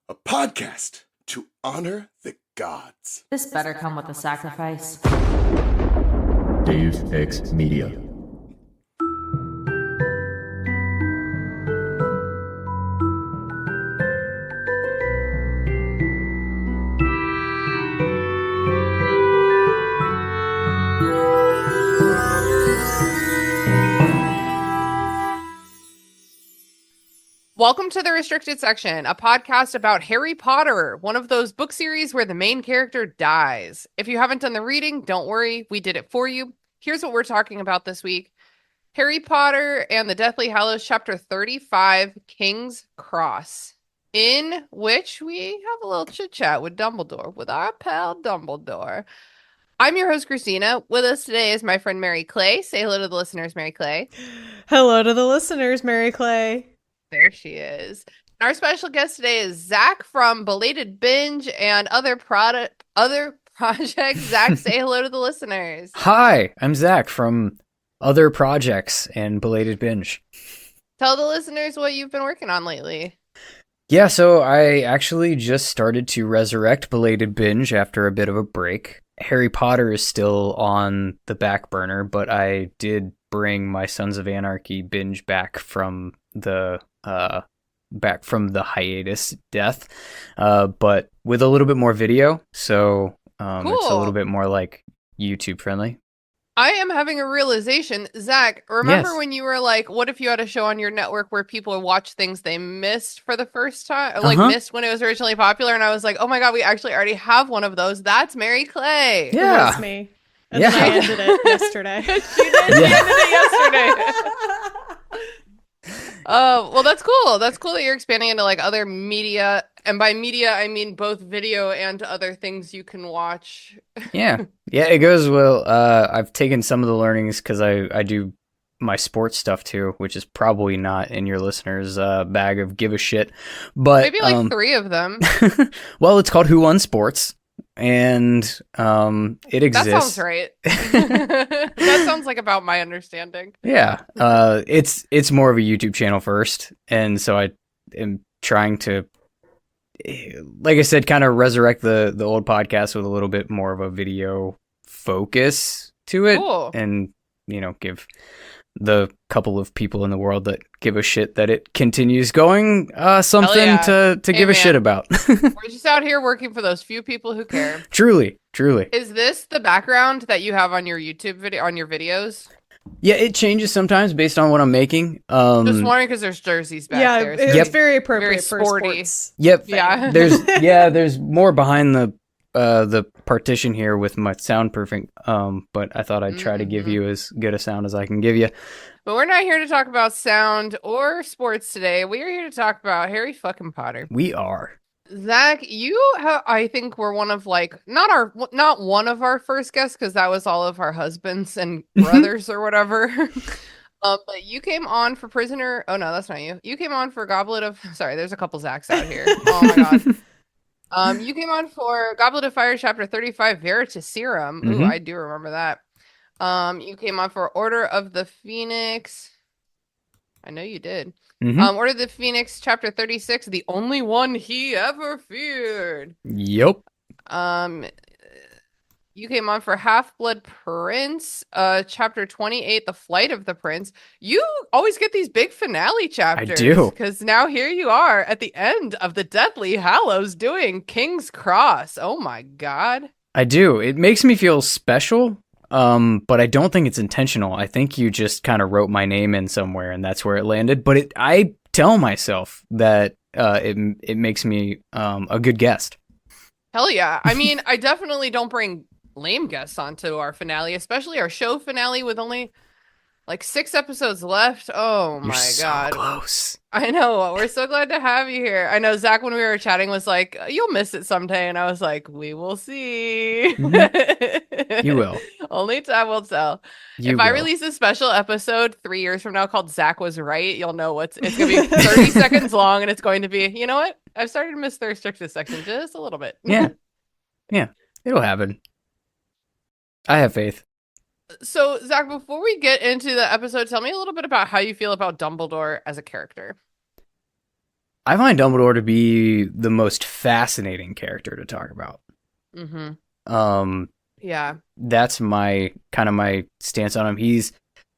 a podcast to honor the gods. This better come with a sacrifice. Dave X Media. Welcome to the Restricted Section, a podcast about Harry Potter, one of those book series where the main character dies. If you haven't done the reading, don't worry, we did it for you. Here's what we're talking about this week. Harry Potter and the Deathly Hallows, Chapter 35, King's Cross, in which we have a little chit-chat with Dumbledore, with our pal Dumbledore. I'm your host, Christina. With us today is my friend Mary Clay. Say hello to the listeners, Mary Clay. Hello to the listeners, Mary Clay. There she is. Our special guest today is Zach from Belated, Binge, and other projects. Zach, say hello to the listeners. Hi, I'm Zach from other projects and Belated Binge. Tell the listeners what you've been working on lately. Yeah, so I actually just started to resurrect Belated Binge after a bit of a break. Harry Potter is still on the back burner, but I did bring my Sons of Anarchy binge back from the hiatus death, but with a little bit more video, so Cool. It's a little bit more like YouTube friendly. I am having a realization. Zach, remember Yes. when you were like, what if you had a show on your network where people watch things they missed for the first time? Missed when it was originally popular, and I was like, oh my god, we actually already have one of those. That's Mary Clay. Yeah. It was me. And Yeah. then I ended it yesterday. She did. She ended it yesterday. Well, that's cool. That's cool that you're expanding into like other media, and by media I mean both video and other things you can watch. Yeah, it goes well. I've taken some of the learnings because I do my sports stuff too, which is probably not in your listeners' bag of give a shit. But Maybe like 3 of them. well, it's called Who Won Sports, and it exists. That sounds right. That sounds like about my understanding. Yeah, it's more of a YouTube channel first, and so I am trying to, like I said, kind of resurrect the old podcast with a little bit more of a video focus to it, Cool. and give the couple of people in the world that give a shit that it continues going something yeah. to give a shit about. We're just out here working for those few people who care. Truly. Is this the background that you have on your YouTube video, on your videos? Yeah, it changes sometimes based on what I'm making. Just wondering because there's jerseys back Yeah, there. it's Yep. very appropriate Very for sporty. sports. Yep. Yeah. There's more behind the partition here with my soundproofing. But I thought I'd try to give you as good a sound as I can give you. But we're not here to talk about sound or sports today. We are here to talk about Harry fucking Potter. We are. Zach, I think were one of like not one of our first guests because that was all of our husbands and brothers or whatever. But you came on for Prisoner. Oh no, that's not you. You came on for Goblet of. Sorry, there's a couple Zachs out here. Oh my god. You came on for Goblet of Fire, Chapter 35, Veritaserum. Ooh, Mhm. I do remember that. You came on for Order of the Phoenix. I know you did. Mhm. Order of the Phoenix, Chapter 36, The Only One He Ever Feared. Yep. You came on for Half-Blood Prince, Chapter 28, The Flight of the Prince. You always get these big finale chapters. do. Because now here you are at the end of the Deathly Hallows doing King's Cross. Oh my god. I do. It makes me feel special. But I don't think it's intentional. I think you just kind of wrote my name in somewhere and that's where it landed. But I tell myself that it makes me a good guest. Hell yeah. I mean, I definitely don't bring lame guests onto our finale, especially our show finale with only like 6 episodes left. Oh You're my so god. close. I know. We're so glad to have you here. I know Zach, when we were chatting, was like, you'll miss it someday. And I was like, we will see. You will. Only time will tell. If I release a special episode 3 years from now called Zach Was Right, you'll know it's going to be 30 seconds long. And it's going to be, you know what? I've started to miss the restricted section just a little bit. Yeah. It'll happen. I have faith. So, Zach, before we get into the episode, tell me a little bit about how you feel about Dumbledore as a character. I find Dumbledore to be the most fascinating character to talk about. Mm-hmm. Yeah. That's my stance on him.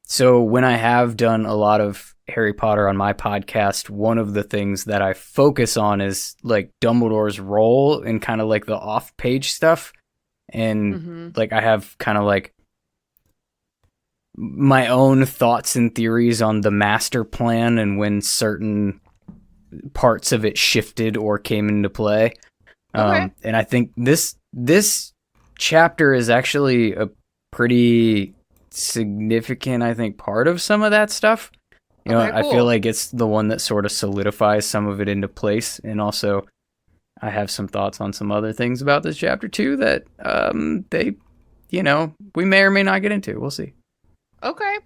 So when I have done a lot of Harry Potter on my podcast, one of the things that I focus on is like Dumbledore's role in kind of like the off-page stuff. And like I have kind of like my own thoughts and theories on the master plan and when certain parts of it shifted or came into play. Okay. And I think this chapter is actually a pretty significant, I think, part of some of that stuff. You know, Okay, cool. I feel like it's the one that sort of solidifies some of it into place. And also I have some thoughts on some other things about this chapter too that we may or may not get into. We'll see. Okay.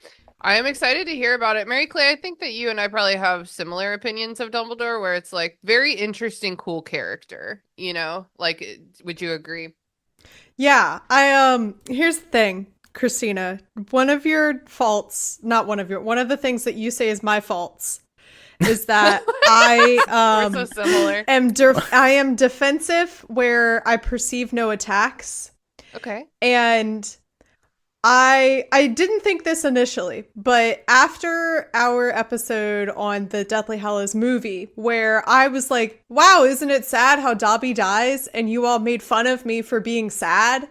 I am excited to hear about it. Mary Clay, I think that you and I probably have similar opinions of Dumbledore, where it's like very interesting, cool character, like, would you agree? Yeah, here's the thing, Christina. One of the things that you say is my faults is that We're so similar. I am defensive where I perceive no attacks. Okay. And I didn't think this initially, but after our episode on the Deathly Hallows movie, where I was like, wow, isn't it sad how Dobby dies? And you all made fun of me for being sad.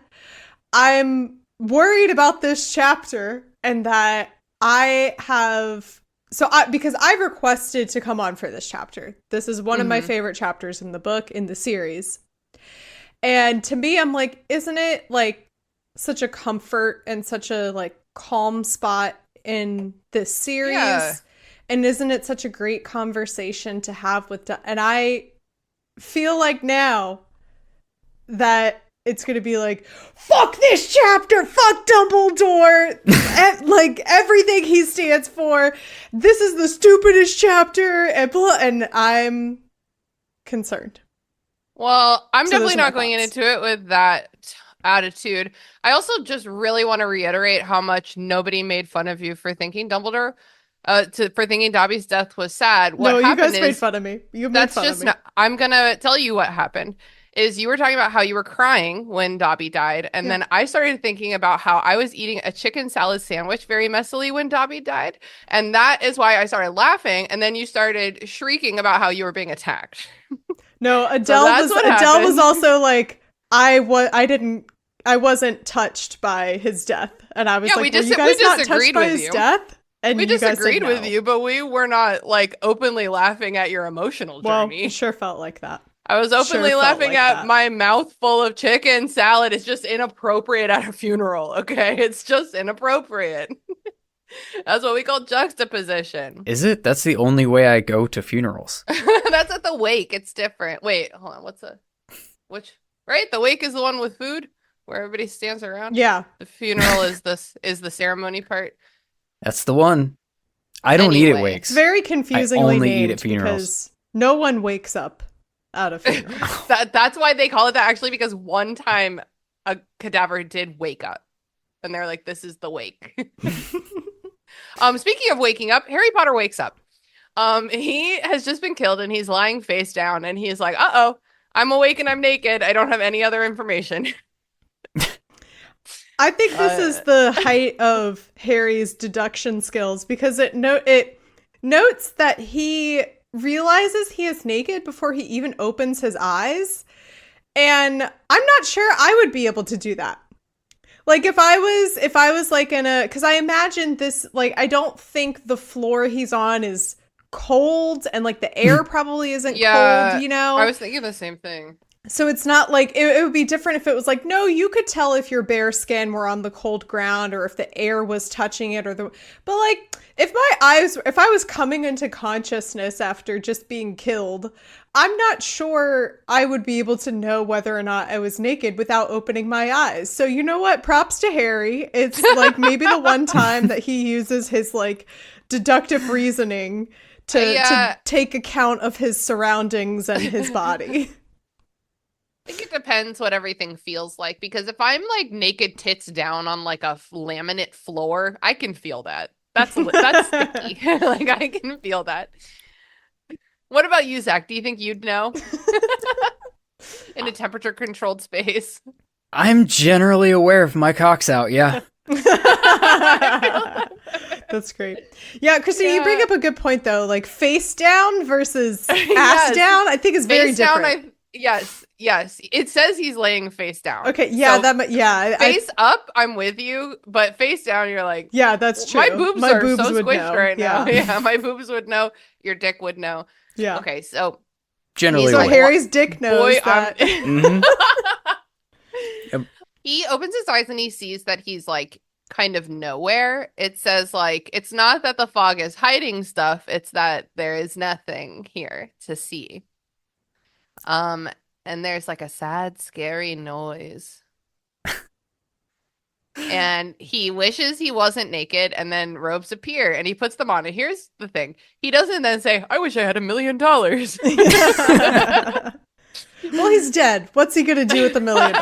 I'm worried about this chapter and that because I requested to come on for this chapter. This is one of my favorite chapters in the book, in the series. And to me, I'm like, isn't it like such a comfort and such a like calm spot in this series? Yeah. And isn't it such a great conversation to have with and I feel like now that it's going to be like, fuck this chapter, fuck Dumbledore, like everything he stands for. This is the stupidest chapter, and I'm concerned. Well, I'm So definitely those are my not going thoughts. into it with that attitude. I also just really want to reiterate how much nobody made fun of you for thinking Dumbledore, for thinking Dobby's death was sad. What No, you happened guys made is fun of me. You made that's fun just of me. not, I'm gonna tell you what happened. Is you were talking about how you were crying when Dobby died, and Yeah. then I started thinking about how I was eating a chicken salad sandwich very messily when Dobby died, and that is why I started laughing, and then you started shrieking about how you were being attacked. No, that's Adele what was happened. also like, I wasn't touched by his death, and I was Yeah, like, we were you we guys not disagreed touched by with his you. death? And We you guys said disagreed with no. you, but we were not like openly laughing at your emotional Well, journey. it sure felt like that. I was openly Sure felt laughing like at that. my mouth full of chicken salad. It's just inappropriate at a funeral, okay? It's just inappropriate. That's what we call juxtaposition. Is it? That's the only way I go to funerals. That's at the wake. It's different. Wait, hold on. Right? The wake is the one with food where everybody stands around. Yeah. The funeral is the ceremony part. That's the one. I don't eat at Anyway. wakes. It's very confusingly only eat named at funerals. because no one wakes up at a funeral. That's why they call it that, actually, because one time a cadaver did wake up. And they're like, this is the wake. Speaking of waking up, Harry Potter wakes up. He has just been killed and he's lying face down and he's like, uh-oh, I'm awake and I'm naked. I don't have any other information. I think this is the height of Harry's deduction skills because it notes that he realizes he is naked before he even opens his eyes. And I'm not sure I would be able to do that. Like if I was like because I imagine this, like, I don't think the floor he's on is cold and like the air probably isn't cold, you know? I was thinking the same thing. So it's not like it would be different if it was like, no, you could tell if your bare skin were on the cold ground or if the air was touching it but like if I was coming into consciousness after just being killed, I'm not sure I would be able to know whether or not I was naked without opening my eyes. So you know what? Props to Harry. It's like maybe the one time that he uses his like deductive reasoning to take account of his surroundings and his body. I think it depends what everything feels like, because if I'm like naked tits down on like a laminate floor, I can feel that. That's sticky. Like I can feel that. What about you, Zach? Do you think you'd know? In a temperature-controlled space. I'm generally aware if my cock's out, yeah. That's great. Yeah, Christina, you bring up a good point though. Like face down versus ass Yes. down, I think is very Face down, different. yes. It says he's laying face down. Okay, yeah, So face up, I'm with you, but face down, you're like, yeah, that's true. my boobs are so would squished know. right now. Yeah. Yeah, my boobs would know. Your dick would know. Yeah. Okay, so Generally So aware. Harry's dick knows that. Mhm. He opens his eyes and he sees that he's like kind of nowhere. It says like it's not that the fog is hiding stuff, it's that there is nothing here to see. And there's like a sad, scary noise. And he wishes he wasn't naked, and then robes appear and he puts them on. And here's the thing. He doesn't then say, I wish I had $1 million. Well, he's dead. What's he gonna do with $1 million?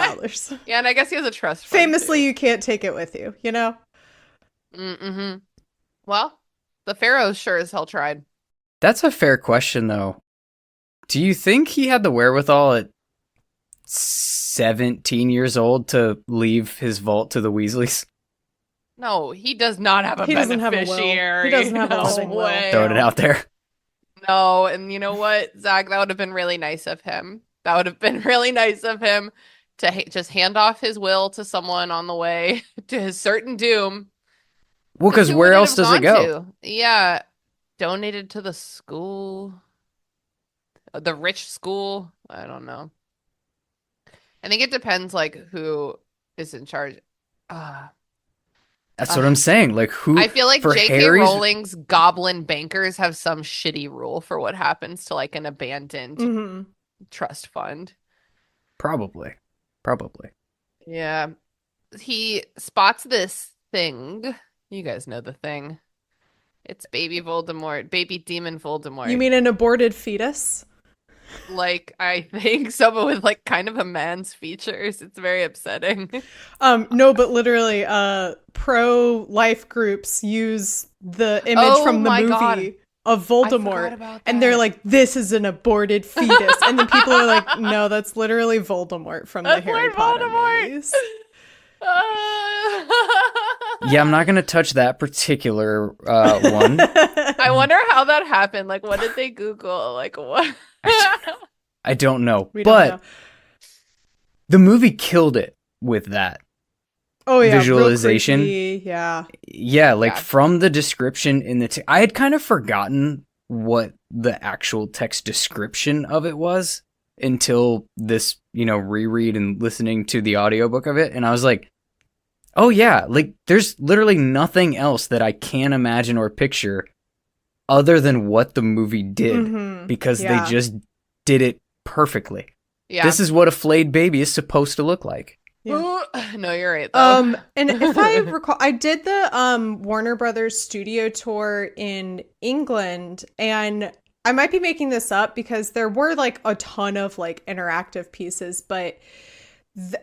Yeah, and I guess he has a trust fund, Famously, too. you can't take it with you, you know? Mm-hmm. Well, the pharaohs sure as hell tried. That's a fair question, though. Do you think he had the wherewithal at 17 years old to leave his vault to the Weasleys? No, he does not have a He doesn't have a will. beneficiary. He doesn't have a No living will. way. Throwing it out there. No, and you know what, Zach, that would have been really nice of him. That would have been really nice of him to just hand off his will to someone on the way to his certain doom. Well, because Who where would else have does it gone go? to? Yeah, donated to the school, the rich school. I don't know. I think it depends, like who is in charge. That's what I'm saying. Like, who? I feel like for J.K. Harry's- Rowling's goblin bankers have some shitty rule for what happens to like an abandoned Mm-hmm. trust fund. Probably. Yeah. He spots this thing. You guys know the thing. It's baby Voldemort, baby demon Voldemort. You mean an aborted fetus? Like, I think someone with like kind of a man's features. It's very upsetting. No, but literally, pro-life groups use the image Oh from the my movie God. of I forgot Voldemort, about and they're that. like, "This is an aborted fetus," and then people are like, "No, that's literally Voldemort from the That's Harry Lord Potter Voldemort. movies." Yeah, I'm not going to touch that particular one. I wonder how that happened. Like, what did they Google? Like, what? I don't know. We don't but know. the movie killed it with that. Oh yeah, real visualization. creepy, yeah. Yeah, like Yeah. from the description in the I had kind of forgotten what the actual text description of it was until this, reread and listening to the audiobook of it, and I was like, "Oh yeah, like there's literally nothing else that I can imagine or picture other than what the movie did Mhm, because yeah. they just did it perfectly. Yeah. This is what a flayed baby is supposed to look like." No, you're right. Though. And if I recall, I did the Warner Brothers studio tour in England, and I might be making this up because there were like a ton of like interactive pieces, but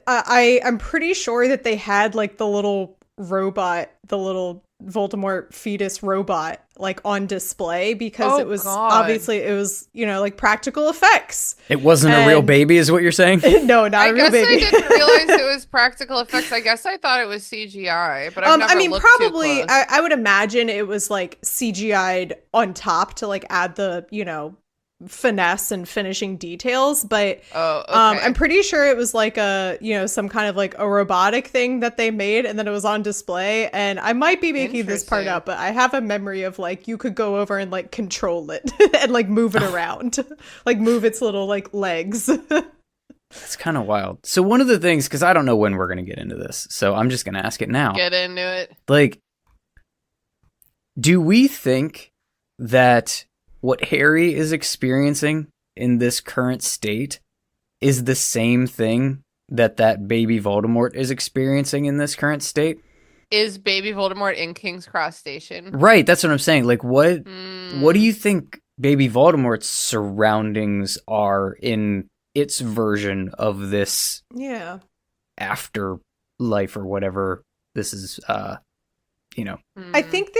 I'm pretty sure that they had like the little robot, the little Voldemort fetus robot, like on display because Oh, it was God. obviously it was like practical effects. It wasn't a real And- baby, is what you're saying? No, not I a real guess baby. I didn't realize it was practical effects. I guess I thought it was CGI, but I've never I mean, looked probably, too close. I would imagine it was like CGI'd on top to like add the, finesse and finishing details. But Oh, okay. I'm pretty sure it was like a, some kind of like a robotic thing that they made and then it was on display. And I might be making this part Interesting. up, but I have a memory of like you could go over and like control it and like move it around, like move its little like legs. It's kind of wild. So one of the things, because I don't know when we're going to get into this, so I'm just going to ask it now. Get into it. Like, do we think that what Harry is experiencing in this current state is the same thing that baby Voldemort is experiencing in this current state? Is baby Voldemort in King's Cross Station? Right, that's what I'm saying. Like, what Hmm. do you think baby Voldemort's surroundings are in its version of this Yeah. afterlife or whatever this is, I think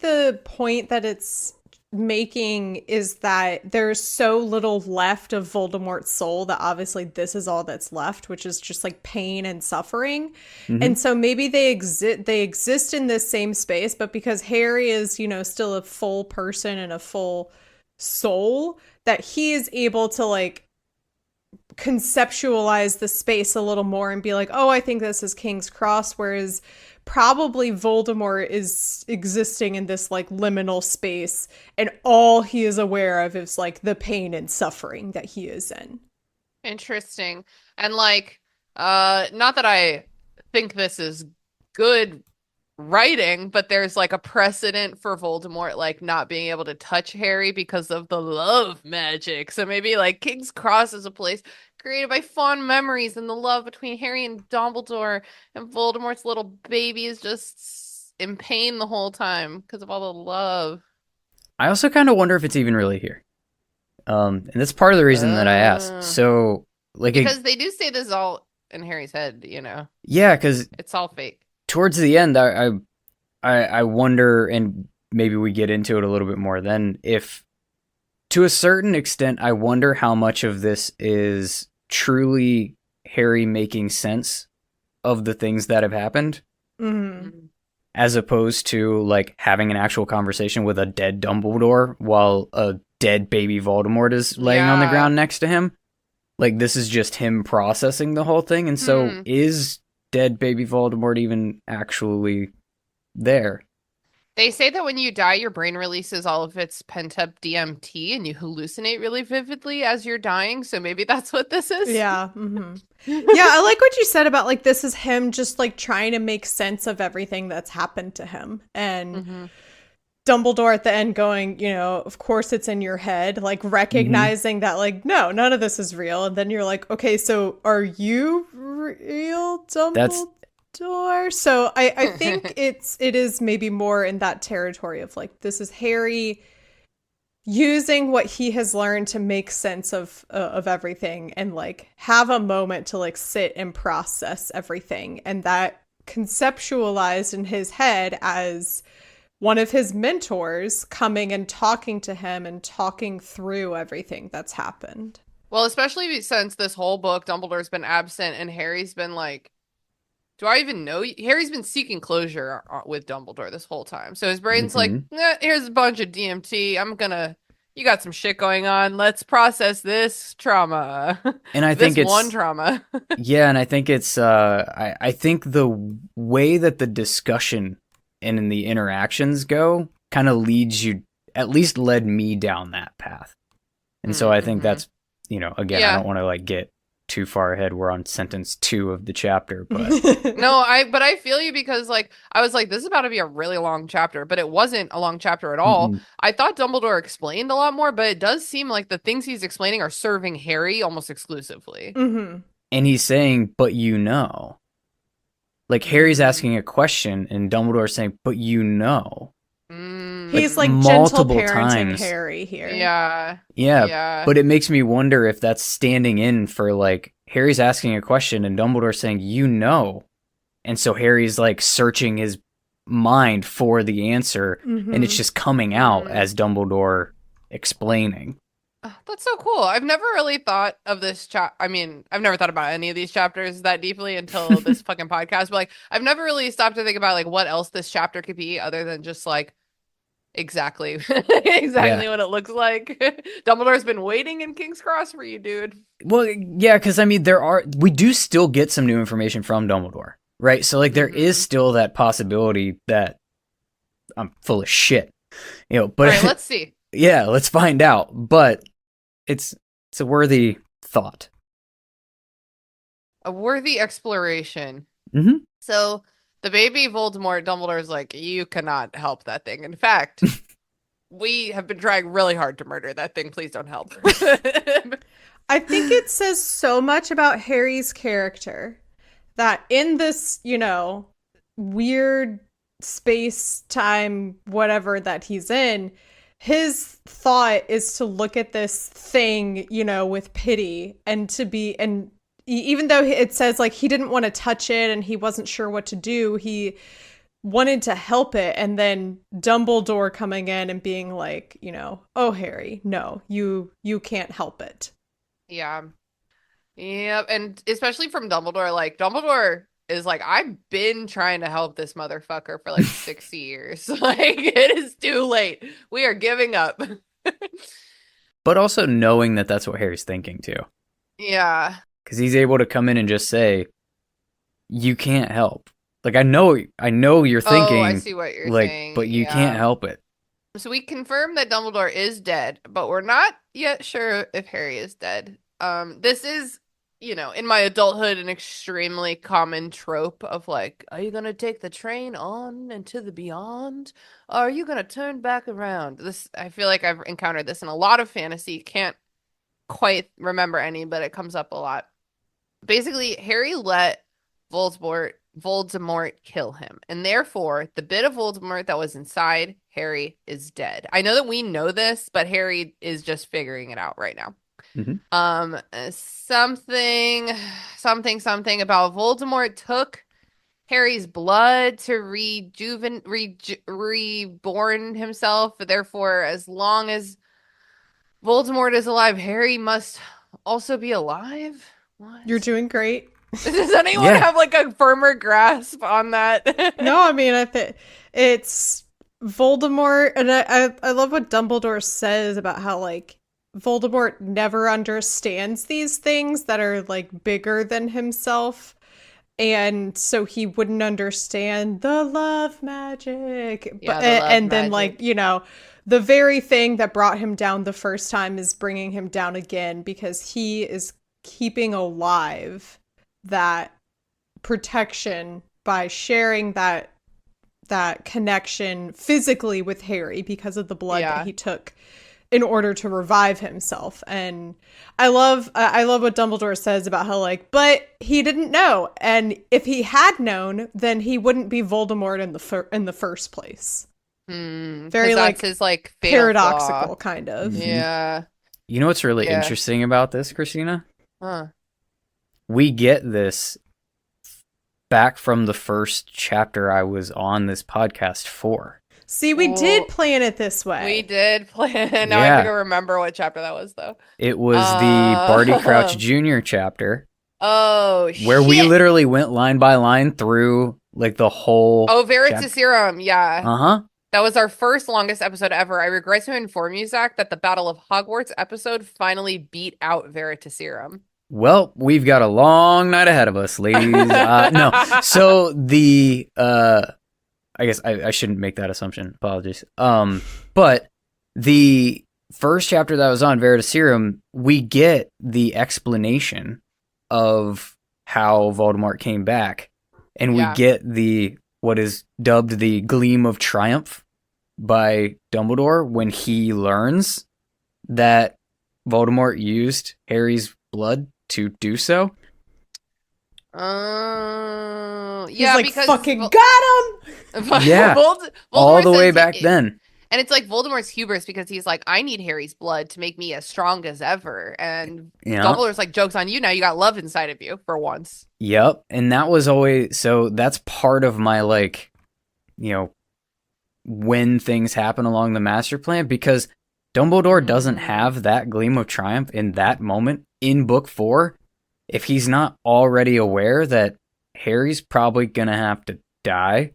the point that it's making is that there's so little left of Voldemort's soul that obviously this is all that's left, which is just like pain and suffering. And so maybe they exist in this same space, but because Harry is, you know, still a full person and a full soul, that he is able to like conceptualize the space a little more and be like, oh, I think this is King's Cross, whereas probably Voldemort is existing in this like liminal space and all he is aware of is like the pain and suffering that he is in. Interesting. And like, not that I think this is good writing, but there's like a precedent for Voldemort like not being able to touch Harry because of the love magic. So maybe like King's Cross is a place created by fond memories and the love between Harry and Dumbledore, and Voldemort's little baby is just in pain the whole time because of all the love. I also kind of wonder if it's even really here. And that's part of the reason that I asked. So, like, because they do say this is all in Harry's head, you know. Yeah, because it's all fake. Towards the end, I wonder, and maybe we get into it a little bit more then, if to a certain extent, I wonder how much of this is truly Harry making sense of the things that have happened, as opposed to like having an actual conversation with a dead Dumbledore while a dead baby Voldemort is laying on the ground next to him. Like, this is just him processing the whole thing. And so is dead baby Voldemort even actually there? They say that when you die, your brain releases all of its pent-up DMT and you hallucinate really vividly as you're dying. So maybe that's what this is. Yeah. Yeah, I like what you said about like this is him just like trying to make sense of everything that's happened to him. And Dumbledore at the end going, you know, of course it's in your head, like recognizing that like, no, none of this is real. And then you're like, okay, so are you real, Dumbledore? So I think it is maybe more in that territory of like, this is Harry using what he has learned to make sense of everything and like have a moment to like sit and process everything. And that conceptualized in his head as one of his mentors coming and talking to him and talking through everything that's happened. Well, especially since this whole book, Dumbledore's been absent and Harry's been like, do I even know? Harry's been seeking closure with Dumbledore this whole time. So his brain's like, here's a bunch of DMT. You got some shit going on. Let's process this trauma. And I think it's one trauma. Yeah. And I think it's, I think the way that the discussion and in the interactions go kind of leads you, at least led me down that path. And so I think that's, you know, again, I don't want to like get too far ahead. We're on sentence 2 of the chapter, but but I feel you because like I was like, this is about to be a really long chapter, but it wasn't a long chapter at all. I thought Dumbledore explained a lot more, but it does seem like the things he's explaining are serving Harry almost exclusively. And he's saying, but you know, like Harry's asking a question and Dumbledore's saying, but you know. He's like multiple gentle parenting times. Harry here. Yeah. But it makes me wonder if that's standing in for like Harry's asking a question and Dumbledore's saying, you know. And so Harry's like searching his mind for the answer and it's just coming out as Dumbledore explaining. That's so cool. I've never really thought of this I mean, I've never thought about any of these chapters that deeply until this fucking podcast. But like, I've never really stopped to think about like what else this chapter could be other than just like exactly what it looks like. Dumbledore's been waiting in King's Cross for you, dude. Well, yeah, because I mean, we do still get some new information from Dumbledore, right? So like, there is still that possibility that I'm full of shit, you know. But all right, let's see. Yeah, let's find out. But it's a worthy thought, a worthy exploration. So the baby Voldemort, Dumbledore's like, you cannot help that thing. In fact, we have been trying really hard to murder that thing. Please don't help. I think it says so much about Harry's character that in this, you know, weird space, time, whatever that he's in, his thought is to look at this thing, you know, with pity and to be, and even though it says like he didn't want to touch it and he wasn't sure what to do, he wanted to help it, and then Dumbledore coming in and being like, oh, Harry, no, you can't help it. Yeah. Yeah, and especially from Dumbledore, like Dumbledore is like, I've been trying to help this motherfucker for like 60 years. Like, it is too late. We are giving up. But also knowing that that's what Harry's thinking too. Yeah. Because he's able to come in and just say, you can't help. Like, I know you're thinking, I see what you're like, saying. but you can't help it. So we confirmed that Dumbledore is dead, but we're not yet sure if Harry is dead. This is, in my adulthood, an extremely common trope of like, are you gonna take the train on into the beyond? Or are you gonna turn back around? I feel like I've encountered this in a lot of fantasy. Can't quite remember any, but it comes up a lot. Basically, Harry let Voldemort kill him, and therefore the bit of Voldemort that was inside Harry is dead. I know that we know this, but Harry is just figuring it out right now. Mm-hmm. Something about Voldemort took Harry's blood to reborn himself. Therefore, as long as Voldemort is alive, Harry must also be alive. What? You're doing great. Does anyone have like a firmer grasp on that? No, I mean, I think it's Voldemort, and I love what Dumbledore says about how like Voldemort never understands these things that are like bigger than himself. And so he wouldn't understand the love magic. Yeah, then like, the very thing that brought him down the first time is bringing him down again, because he is keeping alive that protection by sharing that connection physically with Harry because of the blood that he took in order to revive himself. And I love what Dumbledore says about how like, but he didn't know, and if he had known, then he wouldn't be Voldemort in the first place. Very like his like paradoxical flaw. Kind of. Yeah. You know what's really interesting about this, Christina? Huh. We get this back from the first chapter I was on this podcast for. See, we did plan it this way. We did plan. Now I have to remember what chapter that was, though. It was the Barty Crouch Jr. chapter. Oh, shit. Where we literally went line by line through like the whole. Oh, Veritaserum, yeah. Uh-huh. That was our first longest episode ever. I regret to inform you, Zach, that the Battle of Hogwarts episode finally beat out Veritaserum. Well, we've got a long night ahead of us, ladies. No, so the I guess I shouldn't make that assumption. Apologies. But the first chapter that was on Veritaserum, we get the explanation of how Voldemort came back, and we get what is dubbed the Gleam of Triumph by Dumbledore when he learns that Voldemort used Harry's blood to do so. He's like, because fucking got him. Yeah, all the way back then. And it's like Voldemort's hubris, because he's like, I need Harry's blood to make me as strong as ever. And Dumbledore's like, joke's on you, now you got love inside of you for once. Yep, and that was always, so that's part of my like, when things happen along the master plan, because Dumbledore doesn't have that Gleam of Triumph in that moment in book 4 if he's not already aware that Harry's probably gonna have to die,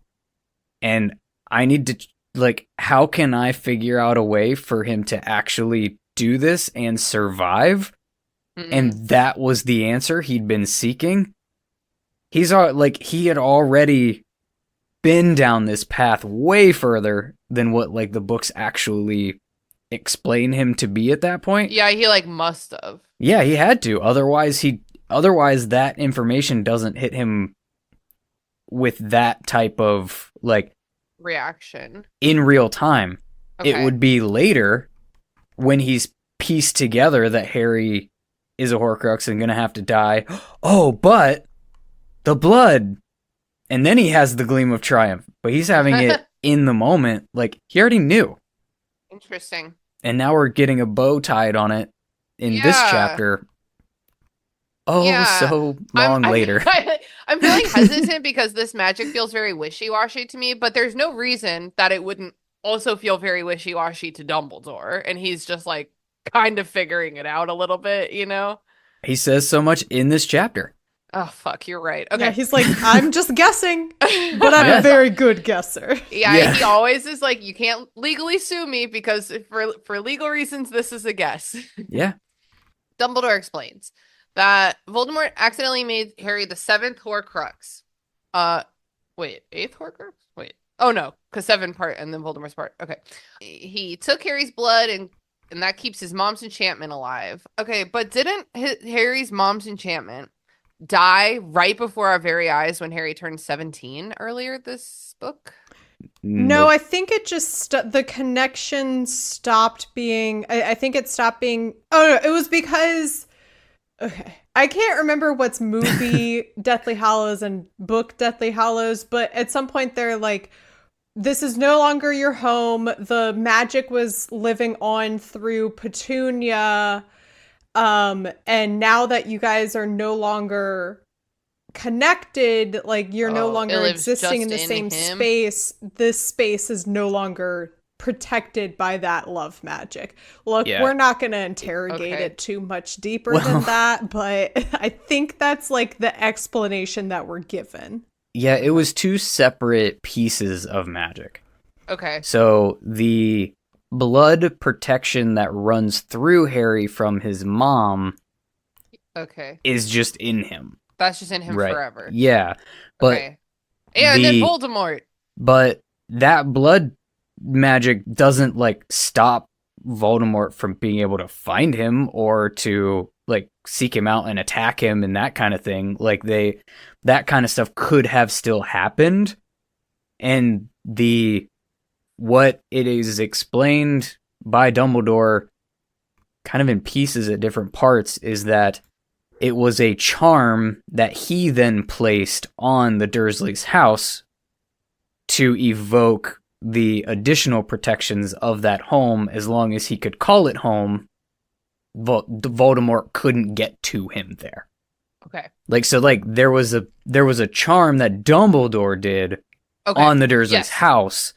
and I need to, like, how can I figure out a way for him to actually do this and survive? And that was the answer he'd been seeking. He's like, he had already been down this path way further than what like the books actually explain him to be at that point. Yeah, he like must have. Yeah, he had to. Otherwise that information doesn't hit him with that type of like reaction in real time. Okay. It would be later when he's pieced together that Harry is a Horcrux and gonna have to die. Oh, but the blood, and then he has the Gleam of Triumph, but he's having it in the moment. Like, he already knew. Interesting. And now we're getting a bow tied on it in this chapter. Oh, so long later. I I'm feeling hesitant because this magic feels very wishy-washy to me, but there's no reason that it wouldn't also feel very wishy-washy to Dumbledore, and he's just like kind of figuring it out a little bit, you know? He says so much in this chapter. Oh, fuck, you're right. Okay. Yeah, he's like, I'm just guessing, but I'm a very good guesser. Yeah, he always is like, you can't legally sue me because for legal reasons, this is a guess. Yeah. Dumbledore explains that Voldemort accidentally made Harry the 7th Horcrux. Wait, 8th Horcrux? Wait. Oh, no, because 7 part and then Voldemort's part. Okay. He took Harry's blood and that keeps his mom's enchantment alive. Okay, but didn't Harry's mom's enchantment die right before our very eyes when Harry turned 17 earlier this book? No, I think it just the connection stopped being. I think it stopped being. Oh no, it was because. Okay, I can't remember what's movie Deathly Hallows and book Deathly Hallows, but at some point they're like, "This is no longer your home. The magic was living on through Petunia, and now that you guys are no longer connected, like you're no longer existing in the same space, this space is no longer protected by that love magic." Look, we're not going to interrogate it too much deeper than that, but I think that's like the explanation that we're given. Yeah, it was 2 separate pieces of magic. Okay. So the blood protection that runs through Harry from his mom is just in him. That's just in him forever. Yeah. But and then Voldemort. But that blood magic doesn't like stop Voldemort from being able to find him or to like seek him out and attack him and that kind of thing. Like that kind of stuff could have still happened. And what it is explained by Dumbledore kind of in pieces at different parts is that it was a charm that he then placed on the Dursleys' house to evoke the additional protections of that home. As long as he could call it home, Voldemort couldn't get to him there. Okay. There was a charm that Dumbledore did on the Dursleys' house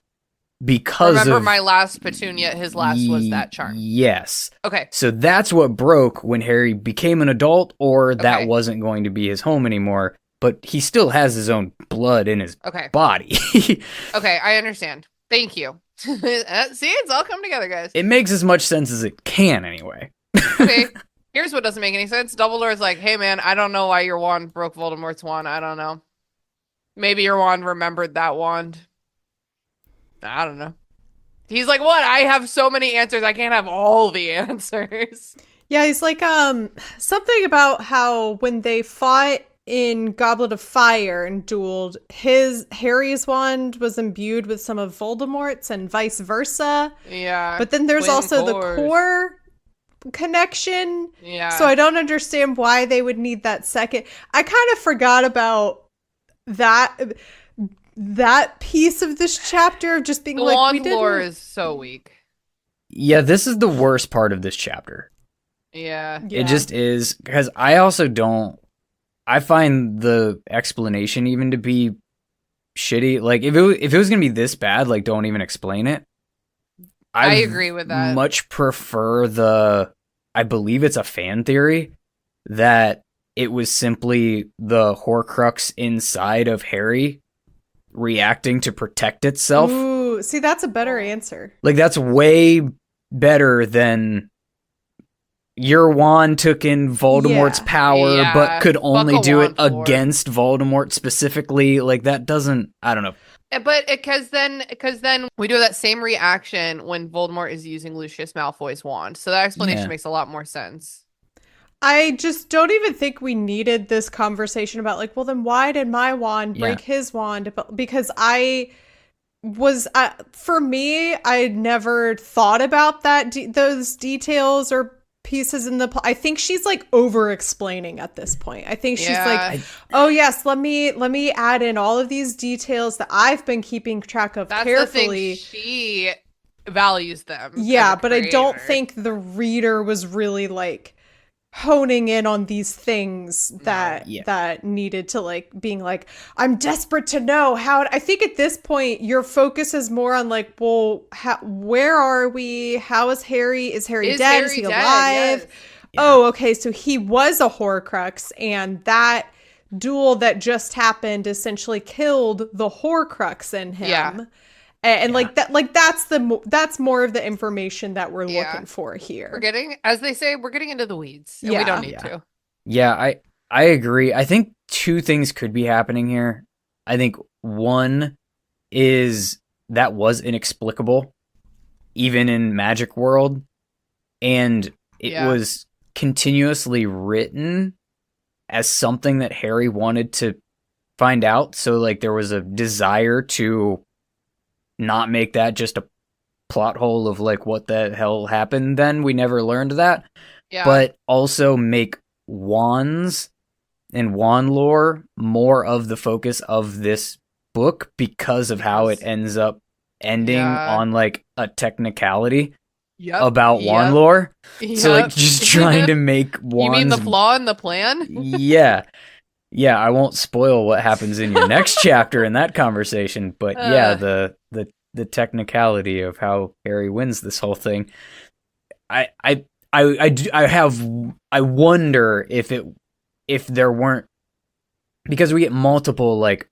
because remember my last Petunia, his last was that charm. Yes. Okay. So that's what broke when Harry became an adult, or that wasn't going to be his home anymore. But he still has his own blood in his body. Okay, I understand. Thank you. See, it's all come together, guys. It makes as much sense as it can, anyway. Okay, here's what doesn't make any sense. Dumbledore's like, hey man, I don't know why your wand broke Voldemort's wand. I don't know. Maybe your wand remembered that wand. I don't know. He's like, what? I have so many answers. I can't have all the answers. Yeah, he's like, something about how when they fought in Goblet of Fire and dueled, Harry's wand was imbued with some of Voldemort's and vice versa. Yeah. But then there's also the core connection. Yeah. So I don't understand why they would need that second. I kind of forgot about that piece of this chapter of just being like, wand lore is so weak. Yeah, this is the worst part of this chapter. Yeah. It just is, because I find the explanation even to be shitty. Like, if it was gonna be this bad, like, don't even explain it. I agree with that. Much prefer I believe it's a fan theory, that it was simply the Horcrux inside of Harry reacting to protect itself. Ooh, see, that's a better answer. Like, that's way better than your wand took in Voldemort's power, but could only do it against Voldemort specifically. Like, that doesn't, I don't know. But because then we do that same reaction when Voldemort is using Lucius Malfoy's wand. So that explanation makes a lot more sense. I just don't even think we needed this conversation about like, well, then why did my wand break his wand? Because for me, I never thought about those details or pieces in I think she's like over explaining at this point. I think she's like, oh yes, let me add in all of these details that I've been keeping track of carefully. The thing, she values them. Yeah, but I don't think the reader was really like, honing in on these things that Yeah. that needed to like being like, I'm desperate to know how. I think at this point your focus is more on like, well, where are we? How is Harry? Is Harry dead? Harry Is he dead? alive? Yes. Oh, okay. So he was a Horcrux, and that duel that just happened essentially killed the Horcrux in him. Yeah. And like that, like that's more of the information that we're Yeah. looking for here. As they say, we're getting into the weeds, and we don't need to. Yeah, I agree. I think two things could be happening here. I think one is that was inexplicable, even in Magic World, and it was continuously written as something that Harry wanted to find out. So like there was a desire to not make that just a plot hole of like what the hell happened then. We never learned that. Yeah. But also make wands and wand lore more of the focus of this book because of how it ends up ending on like a technicality about wand lore. So like just trying to make wands. You mean the flaw in the plan? Yeah. Yeah, I won't spoil what happens in your next chapter in that conversation, but yeah, the technicality of how Harry wins this whole thing. I wonder if there weren't, because we get multiple like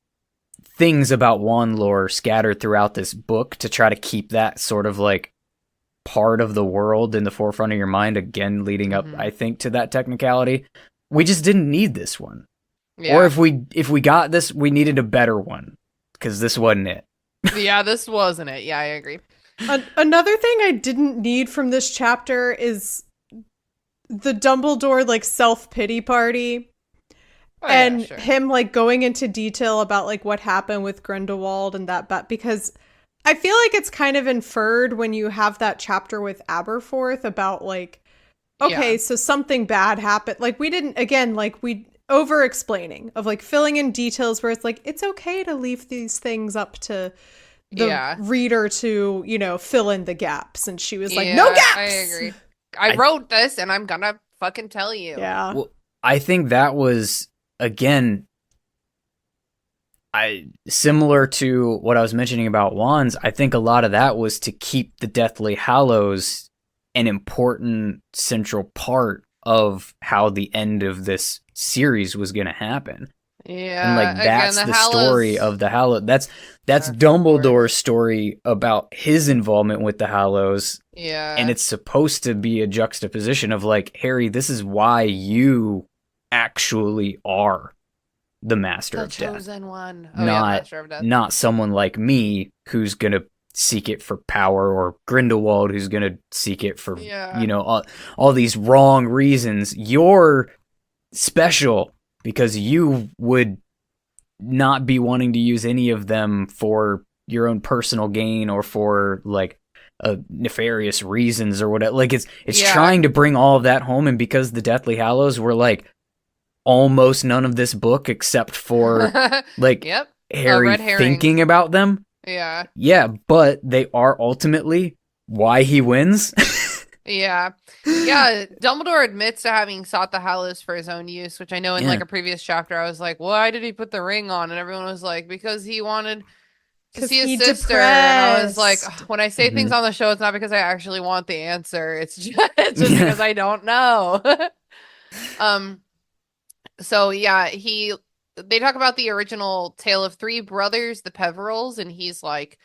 things about wand lore scattered throughout this book to try to keep that sort of like part of the world in the forefront of your mind, again leading up I think to that technicality. We just didn't need this one. Yeah. Or if we got this, we needed a better one, because this wasn't it. Yeah, this wasn't it. Yeah, I agree. Another thing I didn't need from this chapter is the Dumbledore like self-pity party. And him like going into detail about like what happened with Grindelwald and that, because I feel like it's kind of inferred when you have that chapter with Aberforth about like, okay, so something bad happened. Like we didn't, again, like we over explaining of like filling in details where it's like, it's okay to leave these things up to the reader to, you know, fill in the gaps. And she was like, no gaps. I agree. I wrote this and I'm gonna fucking tell you. Yeah. Well, I think that was, again, similar to what I was mentioning about wands. I think a lot of that was to keep the Deathly Hallows an important central part of how the end of this series was going to happen. Yeah, and like that's the story of the Hallows. That's Dumbledore's story about his involvement with the Hallows. Yeah, and it's supposed to be a juxtaposition of like, Harry, this is why you actually are the Master of Death. Chosen one. Not someone like me who's gonna seek it for power, or Grindelwald who's gonna seek it for you know all these wrong reasons. You're special because you would not be wanting to use any of them for your own personal gain or for like nefarious reasons or whatever. Like it's trying to bring all of that home, and because the Deathly Hallows were like almost none of this book except for like Harry thinking about them. Yeah, but they are ultimately why he wins. Yeah. Dumbledore admits to having sought the Hallows for his own use, which I know in like a previous chapter I was like, why did he put the ring on? And everyone was like, because he wanted to see his sister. And I was like, when I say things on the show, it's not because I actually want the answer. It's just because I don't know. So yeah, they talk about the original tale of three brothers, the Peverils, and he's like,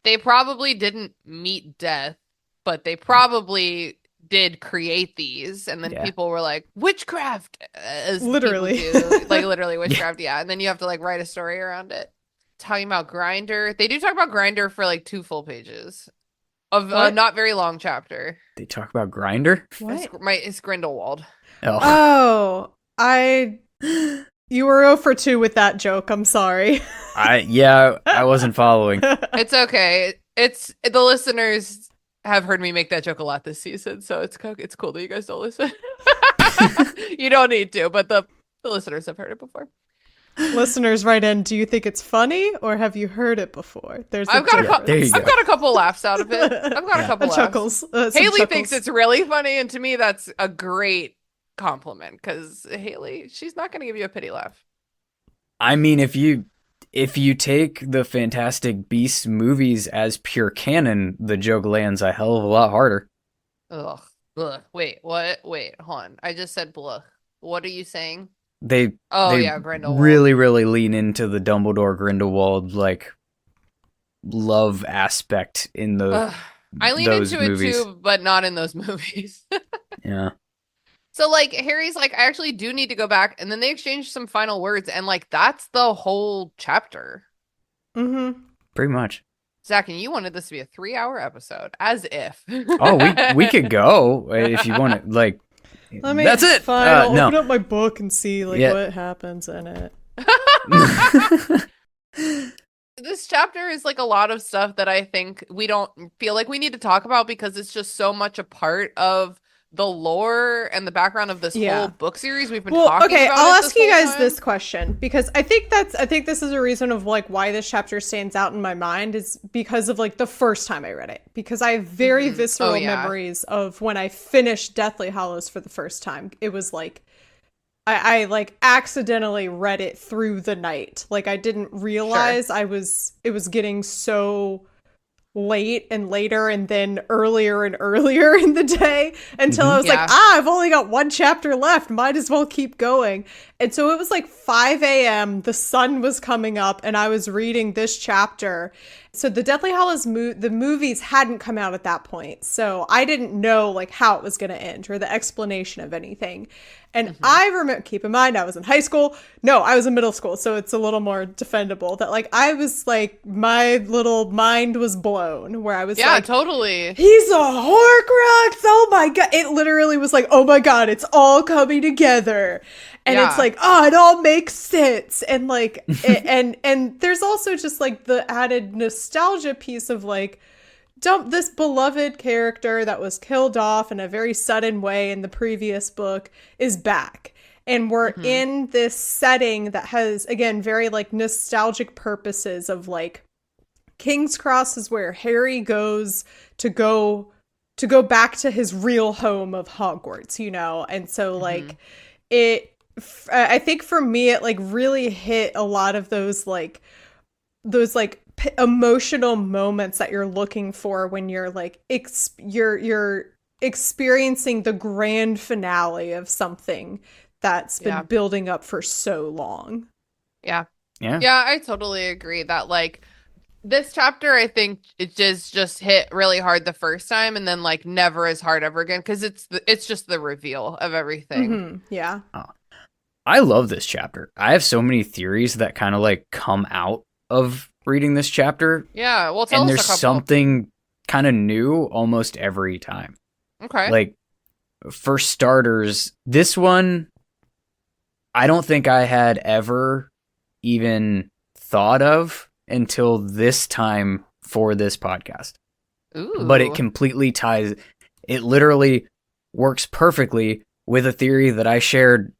they probably didn't meet death, but they probably did create these. And then people were like, witchcraft, as literally like literally witchcraft. And then you have to like write a story around it. Talking about Grinder, they do talk about Grinder for like 2 full pages of a not very long chapter. They talk about Grinder? What? It's Grindelwald. You were 0 for 2 with that joke. I'm sorry. I wasn't following. It's okay. It's the listeners have heard me make that joke a lot this season, so it's cool that you guys don't listen. You don't need to, but the listeners have heard it before. Listeners, write in. Do you think it's funny, or have you heard it before? I've got a couple laughs out of it. I've got a couple laughs. Chuckles. Haley thinks it's really funny, and to me, that's a great compliment because Haley, she's not going to give you a pity laugh. I mean, if you take the Fantastic Beasts movies as pure canon, the joke lands a hell of a lot harder. Ugh. Ugh. Wait, what? Wait, hold on. I just said blah. What are you saying? They Grindelwald. really lean into the Dumbledore Grindelwald like love aspect in the I lean those into movies. it too, but not in those movies. Yeah. So like Harry's like, I actually do need to go back, and then they exchange some final words, and like that's the whole chapter. Mm-hmm. Pretty much. Zach, and you wanted this to be a 3-hour episode, as if. Oh, we could go if you want to. Like, that's it. Fine, I'll no. open up my book and see like what happens in it. This chapter is like a lot of stuff that I think we don't feel like we need to talk about because it's just so much a part of the lore and the background of this whole book series we've been talking about. I'll ask you guys this question because I think this is a reason of like why this chapter stands out in my mind is because of like the first time I read it, because I have very visceral memories of when I finished Deathly Hallows for the first time. It was like I like accidentally read it through the night. Like I didn't realize it was getting so late and later and then earlier and earlier in the day until I was like, I've only got one chapter left. Might as well keep going. And so it was like 5 a.m. The sun was coming up and I was reading this chapter. So the Deathly Hallows the movies hadn't come out at that point. So I didn't know like how it was going to end or the explanation of anything. And I remember, keep in mind, I was in high school. No, I was in middle school. So it's a little more defendable that like, I was like, my little mind was blown where I was like, totally. He's a Horcrux. Oh my God. It literally was like, oh my God, it's all coming together. And it's like, oh, it all makes sense. And like, and there's also just like the added nostalgia piece of like, this beloved character that was killed off in a very sudden way in the previous book is back. And we're in this setting that has, again, very like nostalgic purposes of like King's Cross is where Harry goes to go back to his real home of Hogwarts, you know? And so like I think for me, it like really hit a lot of those emotional moments that you're looking for when you're like you're experiencing the grand finale of something that's been building up for so long. Yeah, I totally agree that like this chapter, I think it just hit really hard the first time and then like never as hard ever again because it's just the reveal of everything. Yeah. I love this chapter. I have so many theories that kind of like come out of reading this chapter. Yeah, well, tell us there's a couple. something kind of new almost every time. Okay. Like, for starters, this one, I don't think I had ever even thought of until this time for this podcast. Ooh. But it completely ties, it literally works perfectly with a theory that I shared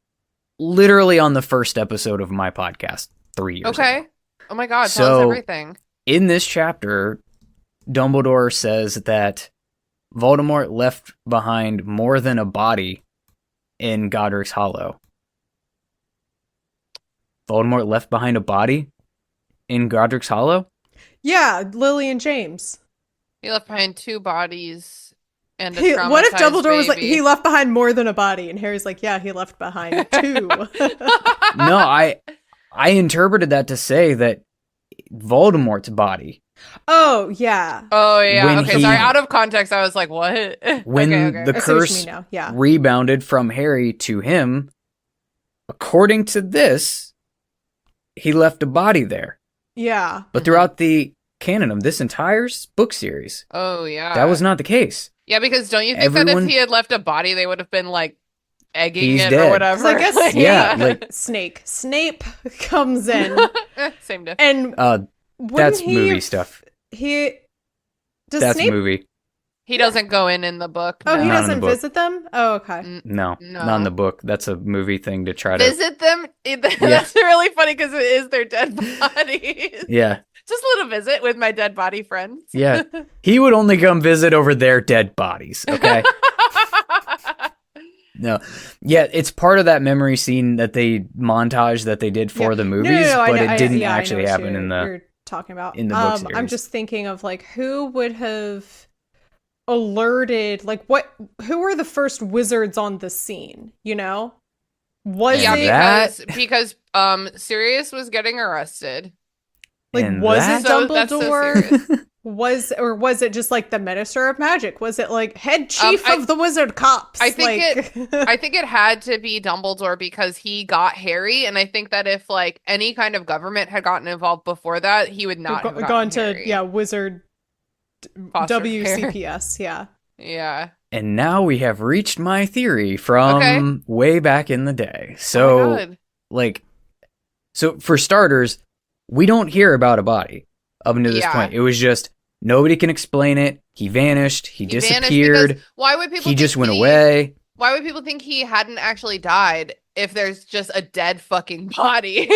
literally on the first episode of my podcast 3 years ago. Oh my God, tell us everything. In this chapter, Dumbledore says that Voldemort left behind more than a body in Godric's Hollow. Voldemort left behind a body in Godric's Hollow? Yeah, Lily and James. He left behind 2 bodies and a traumatized what if Dumbledore was like, baby. he left behind more than a body? And Harry's like, yeah, he left behind 2. No, I interpreted that to say that Voldemort's body. Oh, yeah. Oh, yeah. When Okay, sorry. Out of context, I was like, what? When okay. the curse rebounded from Harry to him, according to this, he left a body there. Yeah. But throughout the canon of this entire book series, oh, yeah, that was not the case. Yeah, because don't you think that if he had left a body, they would have been like egging it dead. or whatever? I guess like Snape comes in. Same difference. And that's movie stuff. That's Snape? Movie. He doesn't go in the book. Oh, no. he doesn't visit them? Oh, okay. No, not in the book. That's a movie thing to try to visit them. That's really funny because it is their dead bodies. Yeah. Just a little visit with my dead body friends. Yeah. He would only come visit over their dead bodies, okay? No. Yeah, it's part of that memory scene that they montage that they did for the movies, but it didn't actually happen in the you're talking about. in the book series. I'm just thinking of like who would have alerted, like who were the first wizards on the scene, you know? Was it because Sirius was getting arrested. like And was that- it So that's so Dumbledore? serious. Was it just like the Minister of Magic? Was it like head chief of the wizard cops? I think like... I think it had to be Dumbledore because he got Harry, and I think that if like any kind of government had gotten involved before that, he would not have gone to Harry. wizard Foster WCPS, yeah. Yeah. And now we have reached my theory from way back in the day. Oh So, my God. so for starters, we don't hear about a body up until this point. It was just nobody can explain it. He vanished. He disappeared. Why would people? He just went think away. Why would people think he hadn't actually died if there's just a dead fucking body?